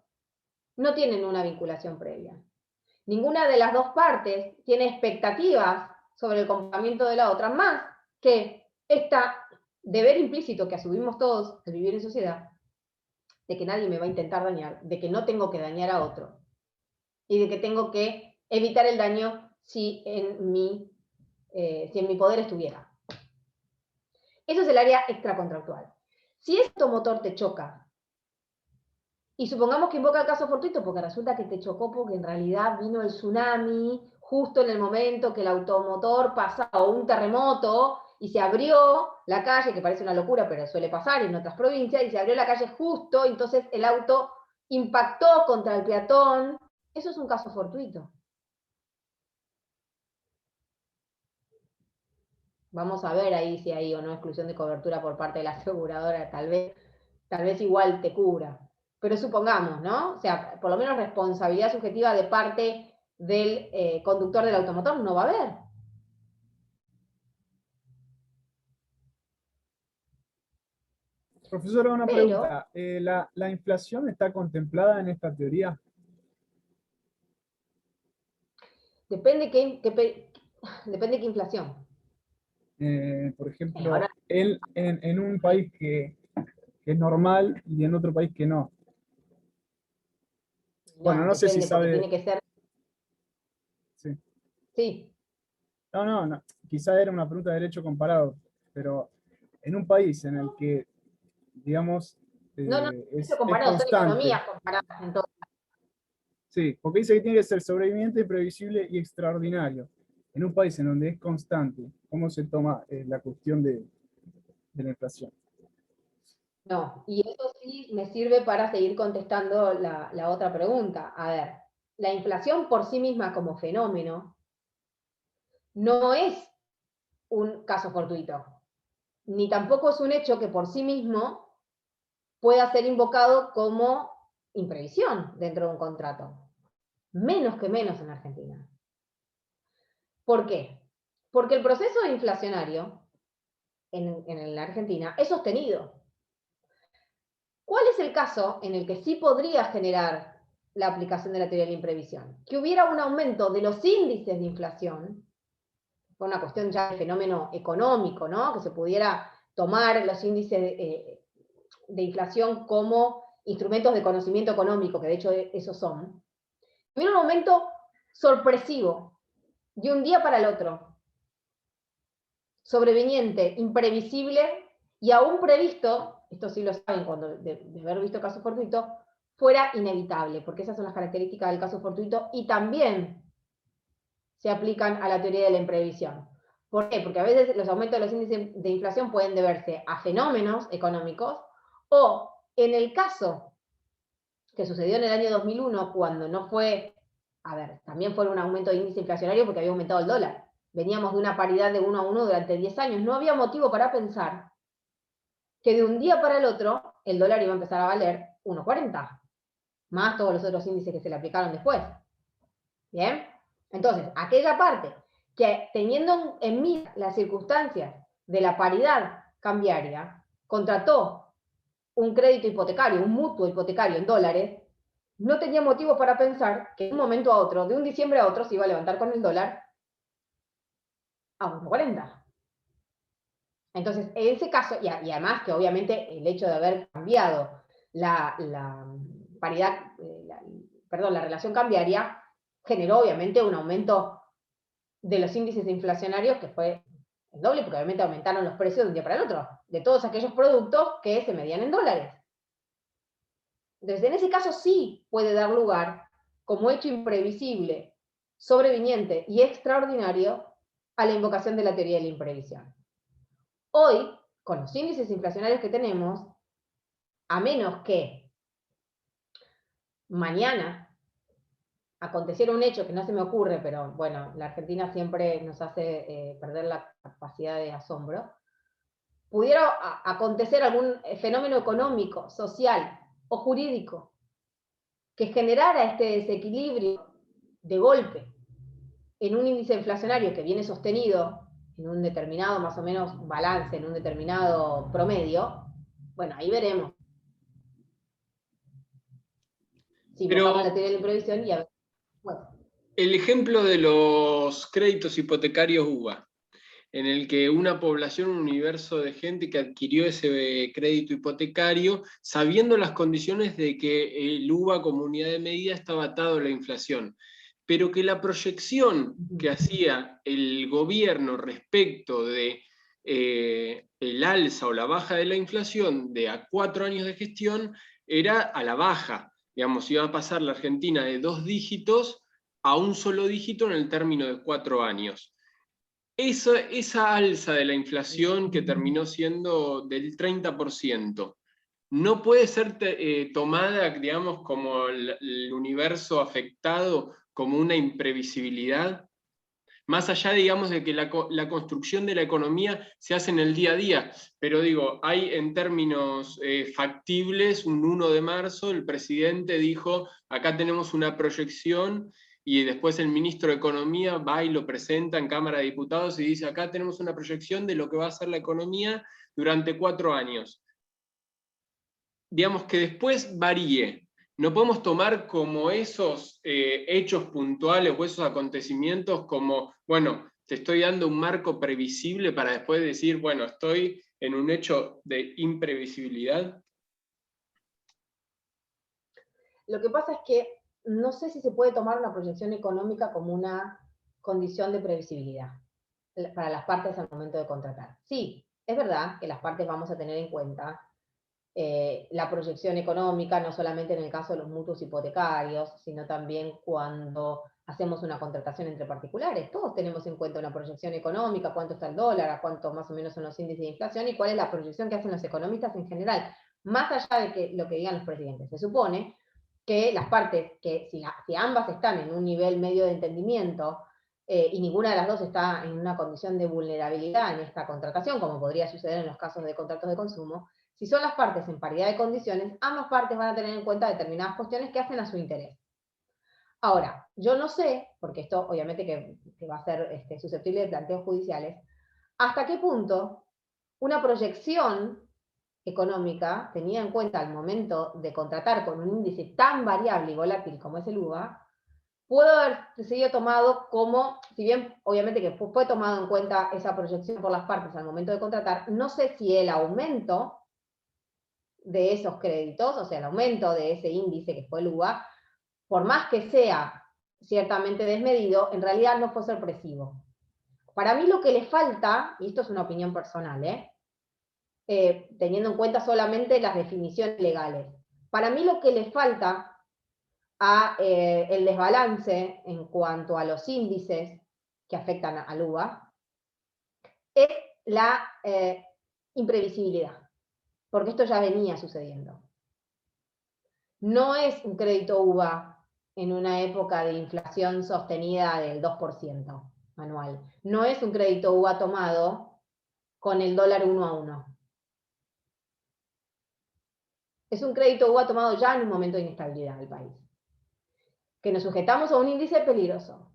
no tienen una vinculación previa. Ninguna de las dos partes tiene expectativas sobre el comportamiento de la otra, más que este deber implícito que asumimos todos de vivir en sociedad, de que nadie me va a intentar dañar, de que no tengo que dañar a otro, y de que tengo que evitar el daño si en mi poder estuviera. Eso es el área extracontractual. Si este motor te choca, y supongamos que invoca el caso fortuito, porque resulta que te chocó porque en realidad vino el tsunami justo en el momento que el automotor pasaba, o un terremoto, y se abrió la calle, que parece una locura, pero suele pasar en otras provincias, y se abrió la calle justo, entonces el auto impactó contra el peatón. Eso es un caso fortuito. Vamos a ver ahí si hay o no exclusión de cobertura por parte de la aseguradora, tal vez igual te cubra. Pero supongamos, ¿no? O sea, por lo menos responsabilidad subjetiva de parte del conductor del automotor no va a haber. Profesora, una pregunta. ¿La inflación está contemplada en esta teoría? Depende qué inflación. Por ejemplo, Ahora, en un país que es normal y en otro país que no. Bueno, no sé si sabe. Tiene que ser. Sí. Sí. No. Quizá era una pregunta de derecho comparado, pero en un país en el que, digamos, es comparado, son constante. economías comparadas en todo. Sí, porque dice que tiene que ser sobreviviente, previsible y extraordinario. En un país en donde es constante, ¿cómo se toma la cuestión de la inflación? No, y eso sí me sirve para seguir contestando la otra pregunta. A ver, la inflación por sí misma como fenómeno no es un caso fortuito, ni tampoco es un hecho que por sí mismo pueda ser invocado como imprevisión dentro de un contrato. Menos que menos en Argentina. ¿Por qué? Porque el proceso inflacionario en la Argentina es sostenido. ¿Cuál es el caso en el que sí podría generar la aplicación de la teoría de la imprevisión? Que hubiera un aumento de los índices de inflación, por una cuestión ya de fenómeno económico, ¿no? Que se pudiera tomar los índices de inflación como instrumentos de conocimiento económico, que de hecho esos son. Hubiera un aumento sorpresivo, de un día para el otro, sobreviniente, imprevisible y aún previsto, esto sí lo saben cuando de haber visto caso fortuito, fuera inevitable, porque esas son las características del caso fortuito y también se aplican a la teoría de la imprevisión. ¿Por qué? Porque a veces los aumentos de los índices de inflación pueden deberse a fenómenos económicos o, en el caso que sucedió en el año 2001, cuando no fue, también fue un aumento de índice inflacionario porque había aumentado el dólar. Veníamos de una paridad de 1 a 1 durante 10 años. No había motivo para pensar que de un día para el otro el dólar iba a empezar a valer 1,40, más todos los otros índices que se le aplicaron después. ¿Bien? Entonces, aquella parte que teniendo en mira las circunstancias de la paridad cambiaria, contrató un crédito hipotecario, un mutuo hipotecario en dólares, no tenía motivo para pensar que de un momento a otro, de un diciembre a otro, se iba a levantar con el dólar a 1,40. Entonces, en ese caso, y además que obviamente el hecho de haber cambiado la paridad, la relación cambiaria, generó obviamente un aumento de los índices inflacionarios que fue el doble, porque obviamente aumentaron los precios de un día para el otro, de todos aquellos productos que se medían en dólares. Entonces, en ese caso sí puede dar lugar, como hecho imprevisible, sobreviniente y extraordinario, a la invocación de la teoría de la imprevisión. Hoy, con los índices inflacionarios que tenemos, a menos que mañana aconteciera un hecho que no se me ocurre, pero bueno, la Argentina siempre nos hace perder la capacidad de asombro, pudiera acontecer algún fenómeno económico, social o jurídico que generara este desequilibrio de golpe en un índice inflacionario que viene sostenido en un determinado, más o menos, balance, en un determinado promedio, bueno, ahí veremos. Si bajamos la teoría de la imprevisión y a ver. Bueno. El ejemplo de los créditos hipotecarios UBA, en el que una población, un universo de gente que adquirió ese crédito hipotecario, sabiendo las condiciones de que el UBA como unidad de medida estaba atado a la inflación, pero que la proyección que hacía el gobierno respecto de el alza o la baja de la inflación de a 4 años de gestión era a la baja. Digamos, iba a pasar la Argentina de 2 dígitos a un solo dígito en el término de 4 años. Esa alza de la inflación que terminó siendo del 30%, no puede ser tomada, digamos, como el universo afectado como una imprevisibilidad, más allá, digamos, de que la construcción de la economía se hace en el día a día, pero digo, hay en términos factibles, un 1 de marzo, el presidente dijo, acá tenemos una proyección, y después el ministro de Economía va y lo presenta en Cámara de Diputados y dice, acá tenemos una proyección de lo que va a ser la economía durante 4 años. Digamos que después varíe. No podemos tomar como esos hechos puntuales o esos acontecimientos como, bueno, te estoy dando un marco previsible para después decir, bueno, estoy en un hecho de imprevisibilidad. Lo que pasa es que no sé si se puede tomar una proyección económica como una condición de previsibilidad para las partes al momento de contratar. Sí, es verdad que las partes vamos a tener en cuenta la proyección económica, no solamente en el caso de los mutuos hipotecarios, sino también cuando hacemos una contratación entre particulares. Todos tenemos en cuenta una proyección económica, cuánto está el dólar, a cuánto más o menos son los índices de inflación y cuál es la proyección que hacen los economistas en general, más allá de que lo que digan los presidentes. Se supone que las partes, que si ambas están en un nivel medio de entendimiento y ninguna de las dos está en una condición de vulnerabilidad en esta contratación, como podría suceder en los casos de contratos de consumo, si son las partes en paridad de condiciones, ambas partes van a tener en cuenta determinadas cuestiones que hacen a su interés. Ahora, yo no sé, porque esto obviamente que va a ser susceptible de planteos judiciales, hasta qué punto una proyección económica, tenida en cuenta al momento de contratar con un índice tan variable y volátil como es el UVA, pudo haber sido tomado como, si bien obviamente que fue tomado en cuenta esa proyección por las partes al momento de contratar, no sé si el aumento de esos créditos, o sea, el aumento de ese índice que fue el UVA, por más que sea ciertamente desmedido, en realidad no fue sorpresivo. Para mí lo que le falta, y esto es una opinión personal, teniendo en cuenta solamente las definiciones legales, para mí lo que le falta a el desbalance en cuanto a los índices que afectan al UVA es la imprevisibilidad, porque esto ya venía sucediendo. No es un crédito UVA en una época de inflación sostenida del 2% anual. No es un crédito UVA tomado con el dólar 1 a 1. Es un crédito UVA tomado ya en un momento de inestabilidad del país. Que nos sujetamos a un índice peligroso.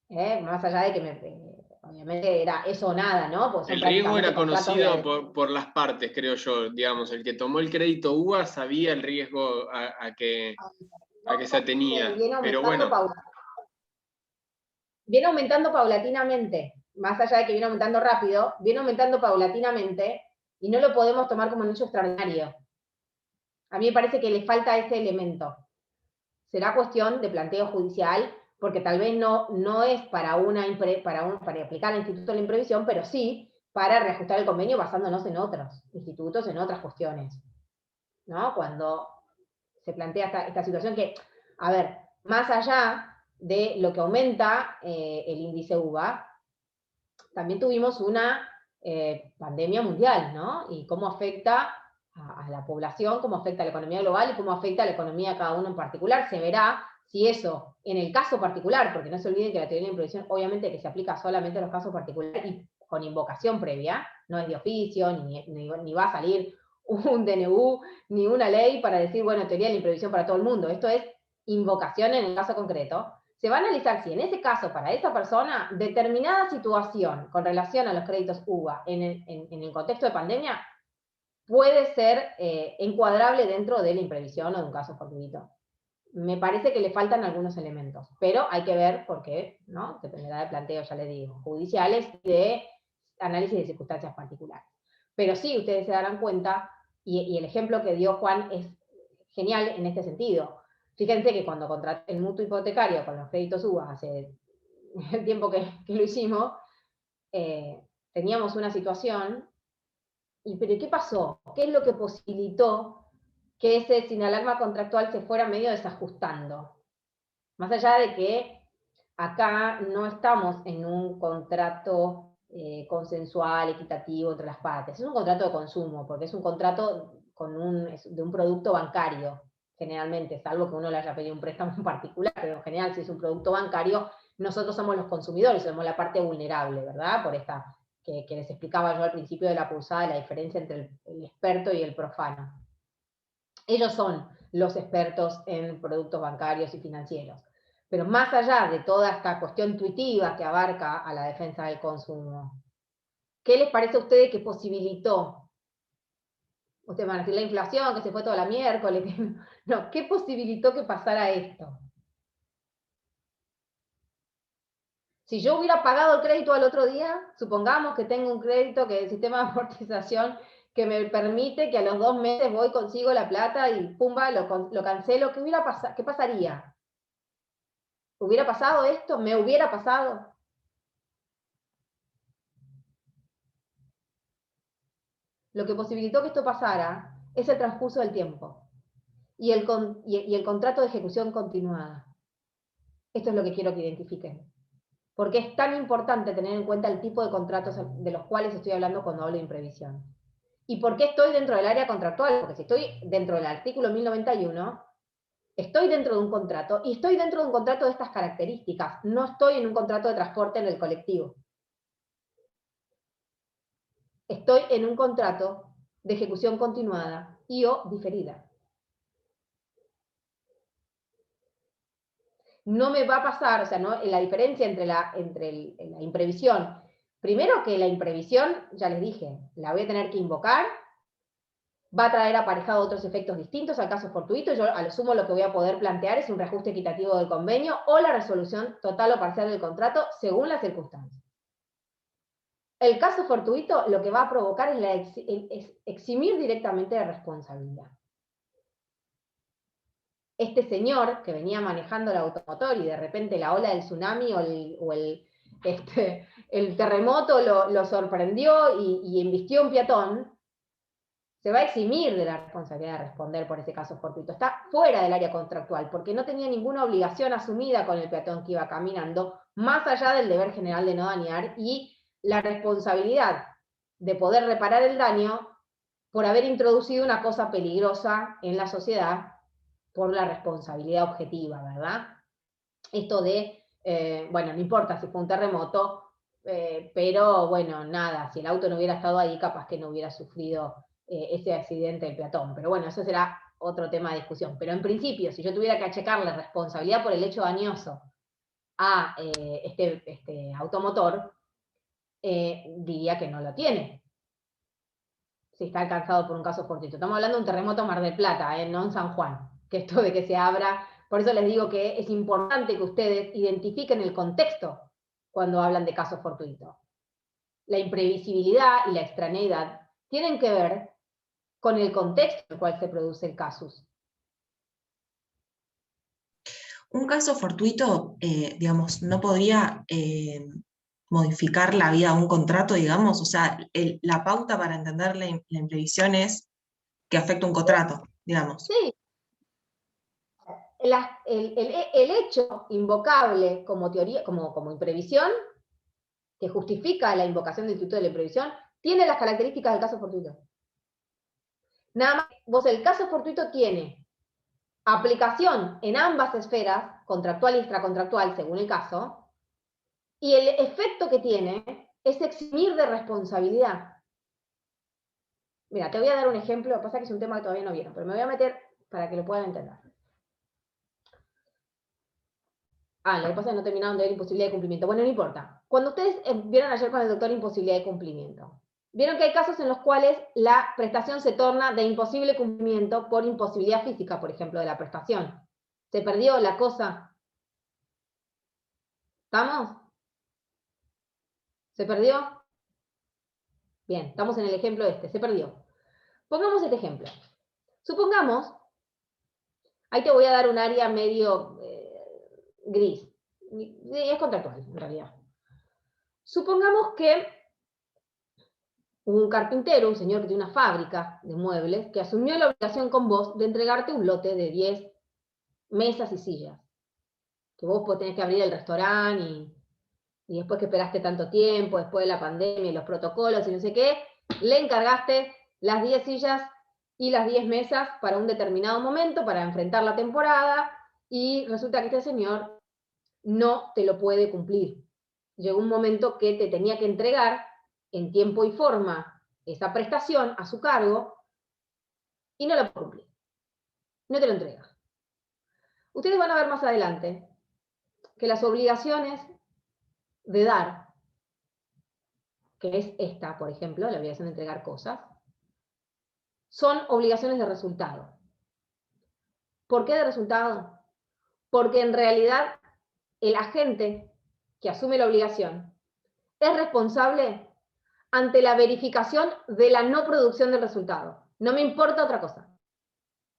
Más allá de que obviamente era eso o nada, ¿no? Pues el riesgo era conocido por las partes, creo yo, digamos, el que tomó el crédito UVA sabía el riesgo a que se atenía, pero bueno. Viene aumentando paulatinamente, más allá de que viene aumentando rápido, viene aumentando paulatinamente y no lo podemos tomar como un hecho extraordinario. A mí me parece que le falta ese elemento. Será cuestión de planteo judicial, porque tal vez no es para aplicar el Instituto de la Imprevisión, pero sí para reajustar el convenio basándonos en otros institutos, en otras cuestiones, ¿no? Cuando se plantea esta situación que, a ver, más allá de lo que aumenta el índice UVA, también tuvimos una pandemia mundial, ¿no? Y cómo afecta a la población, cómo afecta a la economía global y cómo afecta a la economía de cada uno en particular. Se verá si eso, en el caso particular, porque no se olviden que la teoría de la imprevisión obviamente que se aplica solamente a los casos particulares y con invocación previa, no es de oficio, ni va a salir un DNU, ni una ley para decir, bueno, teoría de la imprevisión para todo el mundo. Esto es invocación en el caso concreto. Se va a analizar si en ese caso, para esa persona, determinada situación con relación a los créditos UVA en el contexto de pandemia puede ser encuadrable dentro de la imprevisión o de un caso fortuito. Me parece que le faltan algunos elementos, pero hay que ver por qué, ¿no? Dependerá de planteo, ya les digo, judiciales y de análisis de circunstancias particulares. Pero sí, ustedes se darán cuenta, y el ejemplo que dio Juan es genial en este sentido. Fíjense que cuando contraté el mutuo hipotecario con los créditos UVA hace el tiempo que lo hicimos, teníamos una situación, pero ¿qué pasó? ¿Qué es lo que posibilitó que ese sinalagma contractual se fuera medio desajustando? Más allá de que acá no estamos en un contrato consensual, equitativo entre las partes, es un contrato de consumo, porque es un contrato de un producto bancario, generalmente, salvo que uno le haya pedido un préstamo en particular, pero en general si es un producto bancario, nosotros somos los consumidores, somos la parte vulnerable, ¿verdad? Por esta que les explicaba yo al principio de la pulsada, la diferencia entre el experto y el profano. Ellos son los expertos en productos bancarios y financieros. Pero más allá de toda esta cuestión intuitiva que abarca a la defensa del consumo, ¿qué les parece a ustedes que posibilitó? Ustedes van a decir la inflación, que se fue toda la miércoles. No, ¿qué posibilitó que pasara esto? Si yo hubiera pagado el crédito al otro día, supongamos que tengo un crédito que el sistema de amortización que me permite que a los 2 meses voy, consigo la plata y pumba, lo cancelo, ¿qué pasaría? ¿Hubiera pasado esto? ¿Me hubiera pasado? Lo que posibilitó que esto pasara es el transcurso del tiempo y el contrato de ejecución continuada. Esto es lo que quiero que identifiquen. Porque es tan importante tener en cuenta el tipo de contratos de los cuales estoy hablando cuando hablo de imprevisión. ¿Y por qué estoy dentro del área contractual? Porque si estoy dentro del artículo 1091, estoy dentro de un contrato, y estoy dentro de un contrato de estas características. No estoy en un contrato de transporte en el colectivo. Estoy en un contrato de ejecución continuada y o diferida. No me va a pasar, o sea, no, la diferencia entre la imprevisión, primero que la imprevisión, ya les dije, la voy a tener que invocar, va a traer aparejado otros efectos distintos al caso fortuito. Yo a lo sumo lo que voy a poder plantear es un reajuste equitativo del convenio o la resolución total o parcial del contrato según las circunstancias. El caso fortuito lo que va a provocar es eximir directamente de responsabilidad. Este señor que venía manejando el automotor y de repente la ola del tsunami o el terremoto lo sorprendió y embistió un peatón, se va a eximir de la responsabilidad de responder por ese caso fortuito. Está fuera del área contractual, porque no tenía ninguna obligación asumida con el peatón que iba caminando, más allá del deber general de no dañar y la responsabilidad de poder reparar el daño por haber introducido una cosa peligrosa en la sociedad por la responsabilidad objetiva, ¿verdad? Esto de, bueno, no importa si fue un terremoto, pero bueno, nada, si el auto no hubiera estado ahí, capaz que no hubiera sufrido ese accidente del peatón. Pero bueno, eso será otro tema de discusión. Pero en principio, si yo tuviera que achacarle responsabilidad por el hecho dañoso a este automotor, diría que no lo tiene. Si está alcanzado por un caso fortuito. Estamos hablando de un terremoto en Mar del Plata, no en San Juan. Que esto de que se abra, por eso les digo que es importante que ustedes identifiquen el contexto cuando hablan de casos fortuitos. La imprevisibilidad y la extraneidad tienen que ver con el contexto en el cual se produce el casus. Un caso fortuito, digamos, no podría modificar la vida de un contrato, digamos, o sea, la pauta para entender la imprevisión es que afecta un contrato, digamos. Sí. El hecho invocable como teoría, como imprevisión, que justifica la invocación del instituto de la imprevisión, tiene las características del caso fortuito. Nada más, vos el caso fortuito tiene aplicación en ambas esferas, contractual y extracontractual, según el caso, y el efecto que tiene es eximir de responsabilidad. Mira, te voy a dar un ejemplo, lo que pasa es que es un tema que todavía no vieron, pero me voy a meter para que lo puedan entender. Lo que pasa es que no terminaron de ver imposibilidad de cumplimiento. Bueno, no importa. Cuando ustedes vieron ayer con el doctor imposibilidad de cumplimiento, vieron que hay casos en los cuales la prestación se torna de imposible cumplimiento por imposibilidad física, por ejemplo, de la prestación. ¿Se perdió la cosa? ¿Estamos? ¿Se perdió? Bien, estamos en el ejemplo este. Se perdió. Pongamos este ejemplo. Supongamos, ahí te voy a dar un área medio gris. Es contractual, en realidad. Supongamos que un carpintero, un señor de una fábrica de muebles, que asumió la obligación con vos de entregarte un lote de 10 mesas y sillas. Que vos tenés que abrir el restaurante y después que esperaste tanto tiempo, después de la pandemia y los protocolos y no sé qué, le encargaste las 10 sillas y las 10 mesas para un determinado momento, para enfrentar la temporada, y resulta que este señor no te lo puede cumplir. Llegó un momento que te tenía que entregar en tiempo y forma esa prestación a su cargo y no la puede cumplir. No te lo entrega. Ustedes van a ver más adelante que las obligaciones de dar, que es esta, por ejemplo, la obligación de entregar cosas, son obligaciones de resultado. ¿Por qué de resultado? Porque en realidad el agente que asume la obligación es responsable ante la verificación de la no producción del resultado. No me importa otra cosa.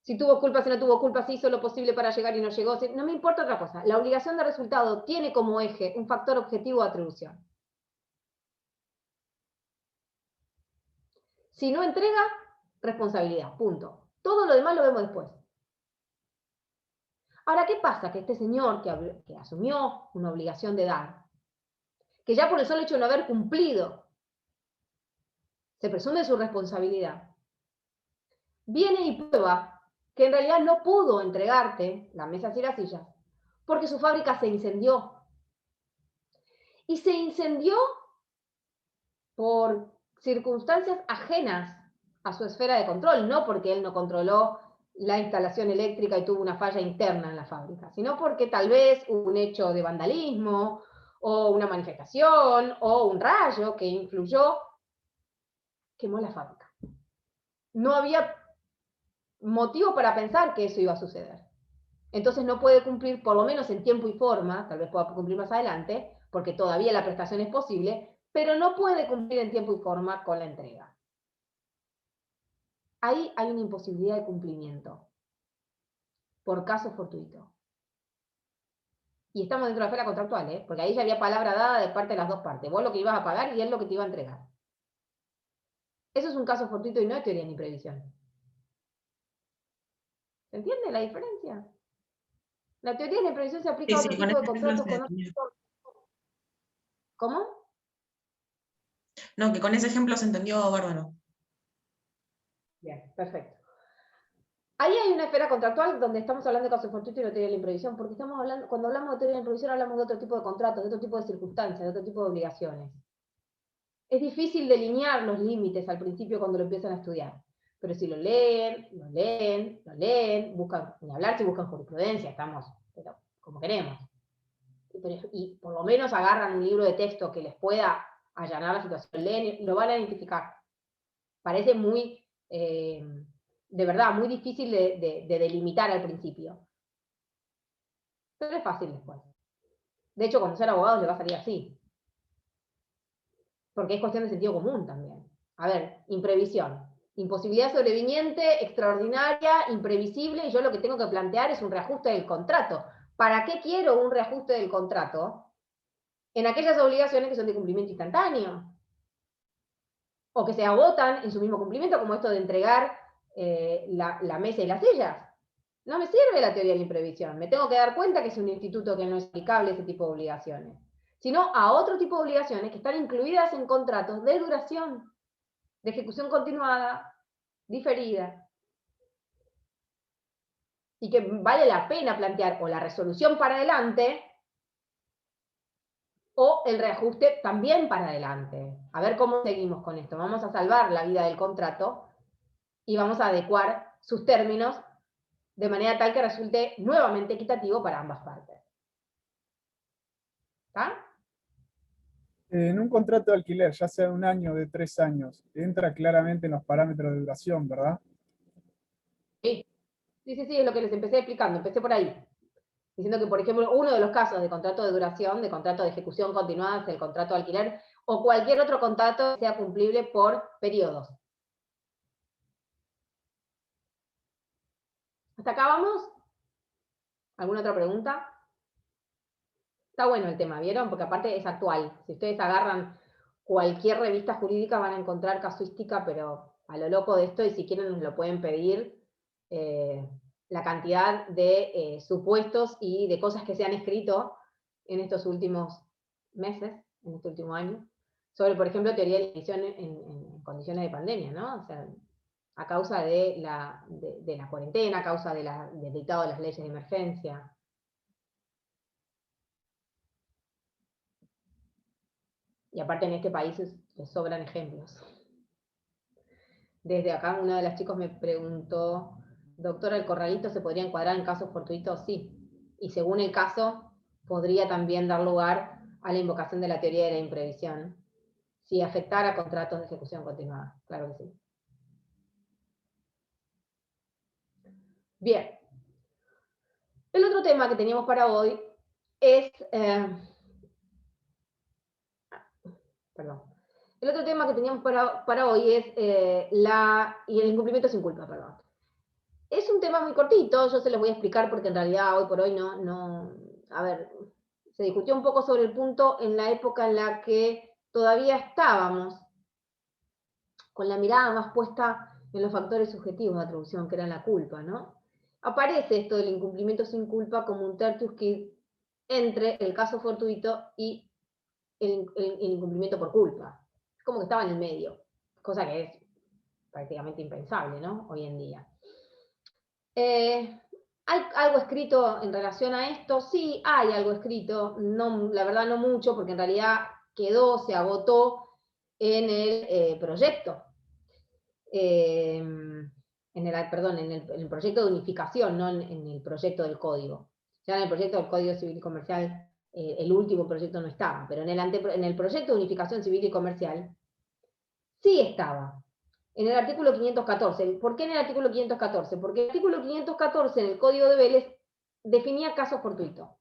Si tuvo culpa, si no tuvo culpa, si hizo lo posible para llegar y no llegó, no me importa otra cosa. La obligación de resultado tiene como eje un factor objetivo de atribución. Si no entrega, responsabilidad, punto. Todo lo demás lo vemos después. Ahora, ¿qué pasa? Que este señor que asumió una obligación de dar, que ya por el solo hecho de no haber cumplido, se presume su responsabilidad, viene y prueba que en realidad no pudo entregarte las mesas y las sillas, porque su fábrica se incendió. Y se incendió por circunstancias ajenas a su esfera de control, no porque él no controló la instalación eléctrica y tuvo una falla interna en la fábrica, sino porque tal vez hubo un hecho de vandalismo, o una manifestación, o un rayo que influyó, quemó la fábrica. No había motivo para pensar que eso iba a suceder. Entonces no puede cumplir, por lo menos en tiempo y forma, tal vez pueda cumplir más adelante, porque todavía la prestación es posible, pero no puede cumplir en tiempo y forma con la entrega. Ahí hay una imposibilidad de cumplimiento, por caso fortuito. Y estamos dentro de la esfera contractual, porque ahí ya había palabra dada de parte de las dos partes. Vos lo que ibas a pagar y él lo que te iba a entregar. Eso es un caso fortuito y no es teoría ni previsión. ¿Se entiende la diferencia? La teoría de la previsión se aplica a otro tipo de contratos con otro tipo. ¿Cómo? No, que con ese ejemplo se entendió bárbaro. Bien, perfecto. Ahí hay una esfera contractual donde estamos hablando de caso fortuito y no teoría de la imprevisión, porque estamos hablando, cuando hablamos de teoría de la imprevisión hablamos de otro tipo de contratos, de otro tipo de circunstancias, de otro tipo de obligaciones. Es difícil delinear los límites al principio cuando lo empiezan a estudiar, pero si lo leen, buscan, ni hablar si buscan jurisprudencia, estamos, pero como queremos. Y por lo menos agarran un libro de texto que les pueda allanar la situación, leen, lo van a identificar. Parece muy, de verdad, muy difícil de delimitar al principio. Pero es fácil después. De hecho, cuando sean abogados les va a salir así. Porque es cuestión de sentido común también. A ver, imprevisión. Imposibilidad sobreviniente, extraordinaria, imprevisible, y yo lo que tengo que plantear es un reajuste del contrato. ¿Para qué quiero un reajuste del contrato? En aquellas obligaciones que son de cumplimiento instantáneo. O que se agotan en su mismo cumplimiento, como esto de entregar la mesa y las sillas. No me sirve la teoría de la imprevisión. Me tengo que dar cuenta que es un instituto que no es aplicable a ese tipo de obligaciones. Sino a otro tipo de obligaciones que están incluidas en contratos de duración, de ejecución continuada, diferida. y que vale la pena plantear o la resolución para adelante o el reajuste también para adelante. A ver cómo seguimos con esto. Vamos a salvar la vida del contrato y vamos a adecuar sus términos de manera tal que resulte nuevamente equitativo para ambas partes. ¿Está? En un contrato de alquiler, ya sea de 1 año o de 3 años, entra claramente en los parámetros de duración, ¿verdad? Sí, es lo que les empecé explicando, empecé por ahí. Diciendo que, por ejemplo, uno de los casos de contrato de duración, de contrato de ejecución continuada, es el contrato de alquiler, o cualquier otro contrato que sea cumplible por periodos. ¿Hasta acá vamos? ¿Alguna otra pregunta? Está bueno el tema, ¿vieron? Porque aparte es actual. Si ustedes agarran cualquier revista jurídica van a encontrar casuística, pero a lo loco de esto, y si quieren nos lo pueden pedir, la cantidad de supuestos y de cosas que se han escrito en estos últimos meses, en este último año, sobre, por ejemplo, teoría de la emisión en condiciones de pandemia, ¿no? O sea, a causa de la cuarentena, a causa del dictado de las leyes de emergencia. Y aparte en este país les sobran ejemplos. Desde acá una de las chicos me preguntó, doctora, ¿el corralito se podría encuadrar en casos fortuitos? Sí. Y según el caso, podría también dar lugar a la invocación de la teoría de la imprevisión, si afectara contratos de ejecución continuada. Claro que sí. Bien. El otro tema que teníamos para hoy es... perdón. El otro tema que teníamos para hoy es y el incumplimiento sin culpa, perdón. Es un tema muy cortito, yo se los voy a explicar porque en realidad hoy por hoy a ver, se discutió un poco sobre el punto en la época en la que todavía estábamos con la mirada más puesta en los factores subjetivos de atribución, que eran la culpa, ¿no? Aparece esto del incumplimiento sin culpa como un tertius quid entre el caso fortuito y el incumplimiento por culpa. Es como que estaba en el medio, cosa que es prácticamente impensable, ¿no? Hoy en día. ¿Hay algo escrito en relación a esto? Sí, hay algo escrito, no, la verdad no mucho, porque en realidad se agotó en el proyecto. En el proyecto de unificación, no en el proyecto del código. Ya en el proyecto del Código Civil y Comercial, el último proyecto no estaba, pero en el proyecto de unificación civil y comercial sí estaba. En el artículo 514. ¿Por qué en el artículo 514? Porque el artículo 514 en el Código de Vélez definía caso fortuito.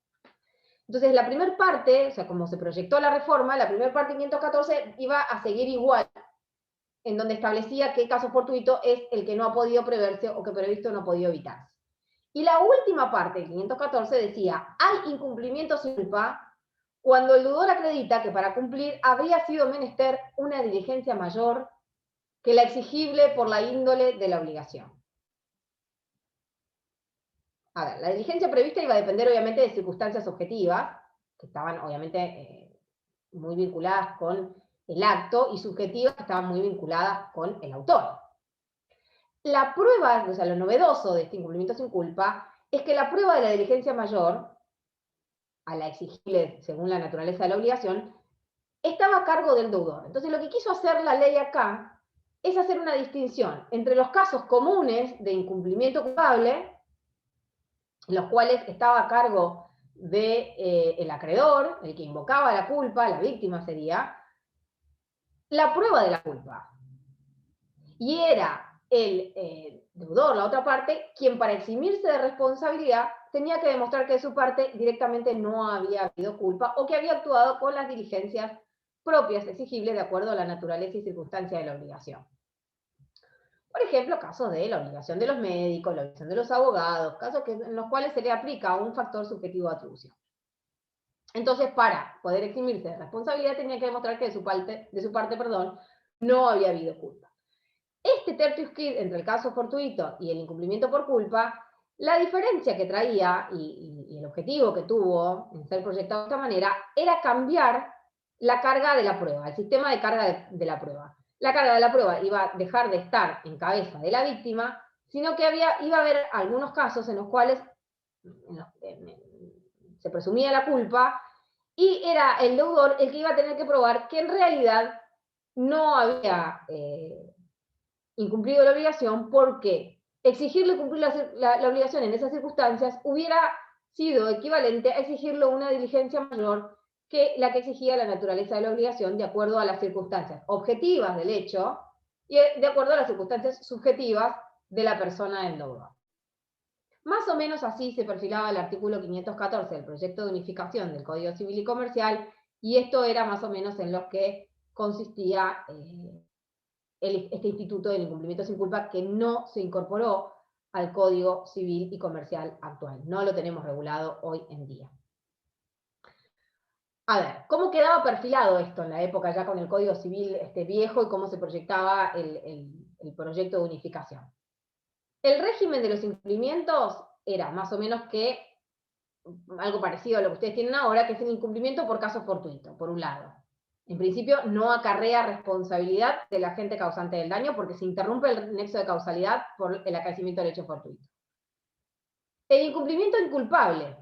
Entonces, la primera parte, o sea, como se proyectó la reforma, la primera parte de 514 iba a seguir igual, en donde establecía que caso fortuito es el que no ha podido preverse o que previsto no ha podido evitarse. Y la última parte de 514 decía, hay incumplimiento sin culpa cuando el deudor acredita que para cumplir habría sido menester una diligencia mayor que la exigible por la índole de la obligación. A ver, la diligencia prevista iba a depender obviamente de circunstancias objetivas, que estaban obviamente muy vinculadas con el acto, y subjetivas que estaban muy vinculadas con el autor. La prueba, o sea, lo novedoso de este incumplimiento sin culpa, es que la prueba de la diligencia mayor, a la exigible según la naturaleza de la obligación, estaba a cargo del deudor. Entonces lo que quiso hacer la ley acá es hacer una distinción entre los casos comunes de incumplimiento culpable, en los cuales estaba a cargo del acreedor, el que invocaba la culpa, la víctima sería, la prueba de la culpa. Y era el deudor, la otra parte, quien para eximirse de responsabilidad tenía que demostrar que de su parte directamente no había habido culpa o que había actuado con las diligencias propias exigibles de acuerdo a la naturaleza y circunstancia de la obligación. Por ejemplo, casos de la obligación de los médicos, la obligación de los abogados, casos en los cuales se le aplica un factor subjetivo de atribución. Entonces, para poder eximirse de responsabilidad, tenía que demostrar que de su parte, no había habido culpa. Este tertius quid entre el caso fortuito y el incumplimiento por culpa, la diferencia que traía y el objetivo que tuvo en ser proyectado de esta manera era cambiar la carga de la prueba, el sistema de carga de la prueba. La carga de la prueba iba a dejar de estar en cabeza de la víctima, sino que iba a haber algunos casos en los cuales se presumía la culpa, y era el deudor el que iba a tener que probar que en realidad no había incumplido la obligación, porque exigirle cumplir la obligación en esas circunstancias hubiera sido equivalente a exigirle una diligencia mayor que la que exigía la naturaleza de la obligación de acuerdo a las circunstancias objetivas del hecho y de acuerdo a las circunstancias subjetivas de la persona del deudor. Más o menos así se perfilaba el artículo 514 del proyecto de unificación del Código Civil y Comercial, y esto era más o menos en lo que consistía este instituto del incumplimiento sin culpa, que no se incorporó al Código Civil y Comercial actual. No lo tenemos regulado hoy en día. A ver, ¿cómo quedaba perfilado esto en la época ya con el Código Civil viejo y cómo se proyectaba el proyecto de unificación? El régimen de los incumplimientos era más o menos que algo parecido a lo que ustedes tienen ahora, que es el incumplimiento por caso fortuito, por un lado. En principio, no acarrea responsabilidad del agente causante del daño porque se interrumpe el nexo de causalidad por el acaecimiento del hecho fortuito. El incumplimiento inculpable,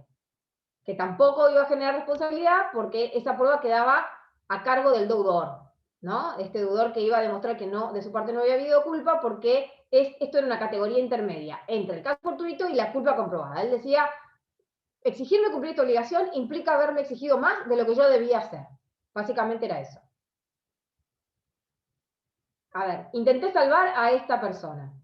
que tampoco iba a generar responsabilidad porque esa prueba quedaba a cargo del deudor, ¿no? Este deudor que iba a demostrar que no, de su parte no había habido culpa, porque esto era una categoría intermedia entre el caso fortuito y la culpa comprobada. Él decía, exigirme cumplir esta obligación implica haberme exigido más de lo que yo debía hacer. Básicamente era eso. A ver, intenté salvar a esta persona.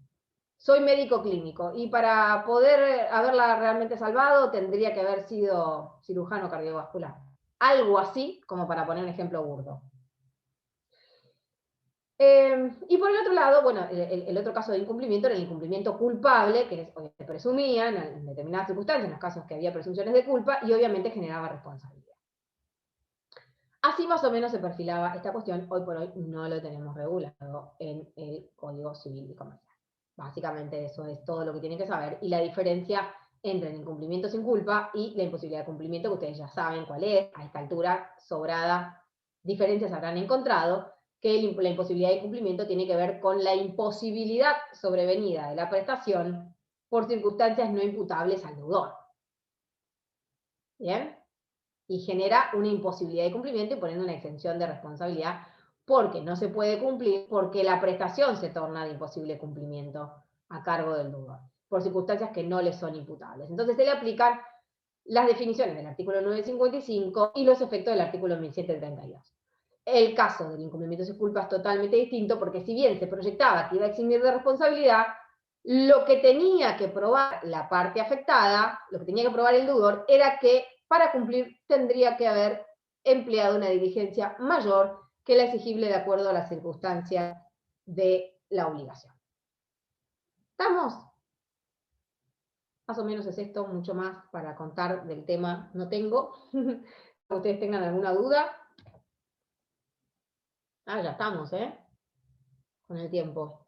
Soy médico clínico, y para poder haberla realmente salvado tendría que haber sido cirujano cardiovascular. Algo así, como para poner un ejemplo burdo. Y por el otro lado, bueno, el otro caso de incumplimiento era el incumplimiento culpable, que se presumía en determinadas circunstancias, en los casos que había presunciones de culpa, y obviamente generaba responsabilidad. Así más o menos se perfilaba esta cuestión. Hoy por hoy no lo tenemos regulado en el Código Civil y Comercial. Básicamente eso es todo lo que tienen que saber, y la diferencia entre el incumplimiento sin culpa y la imposibilidad de cumplimiento, que ustedes ya saben cuál es. A esta altura, sobrada diferencias habrán encontrado, que la imposibilidad de cumplimiento tiene que ver con la imposibilidad sobrevenida de la prestación por circunstancias no imputables al deudor. ¿Bien? Y genera una imposibilidad de cumplimiento y poniendo una exención de responsabilidad, porque no se puede cumplir, porque la prestación se torna de imposible cumplimiento a cargo del deudor, por circunstancias que no le son imputables. Entonces se le aplican las definiciones del artículo 955 y los efectos del artículo 1732. El caso del incumplimiento sin culpa es totalmente distinto, porque si bien se proyectaba que iba a eximir de responsabilidad, lo que tenía que probar la parte afectada, lo que tenía que probar el deudor, era que para cumplir tendría que haber empleado una diligencia mayor que la exigible de acuerdo a las circunstancias de la obligación. ¿Estamos? Más o menos es esto, mucho más para contar del tema no tengo. ¿Ustedes tengan alguna duda? Ah, ya estamos, con el tiempo.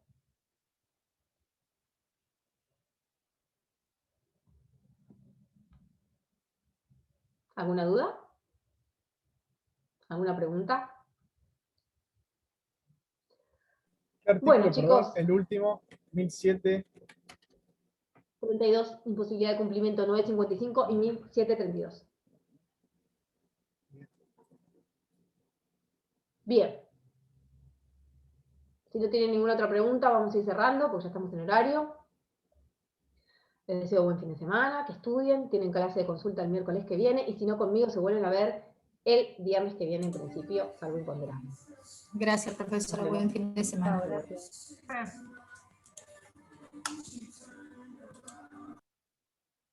¿Alguna duda? ¿Alguna pregunta? ¿Qué artículo, Bueno, chicos, perdón, el último, 1007. 32, imposibilidad de cumplimiento 955 y 1732. Bien. Si no tienen ninguna otra pregunta, vamos a ir cerrando, porque ya estamos en horario. Les deseo buen fin de semana, que estudien, tienen clase de consulta el miércoles que viene, y si no conmigo se vuelven a ver el viernes que viene en principio, salvo imponderable. Gracias, profesora. Buen fin de semana. Chao, gracias.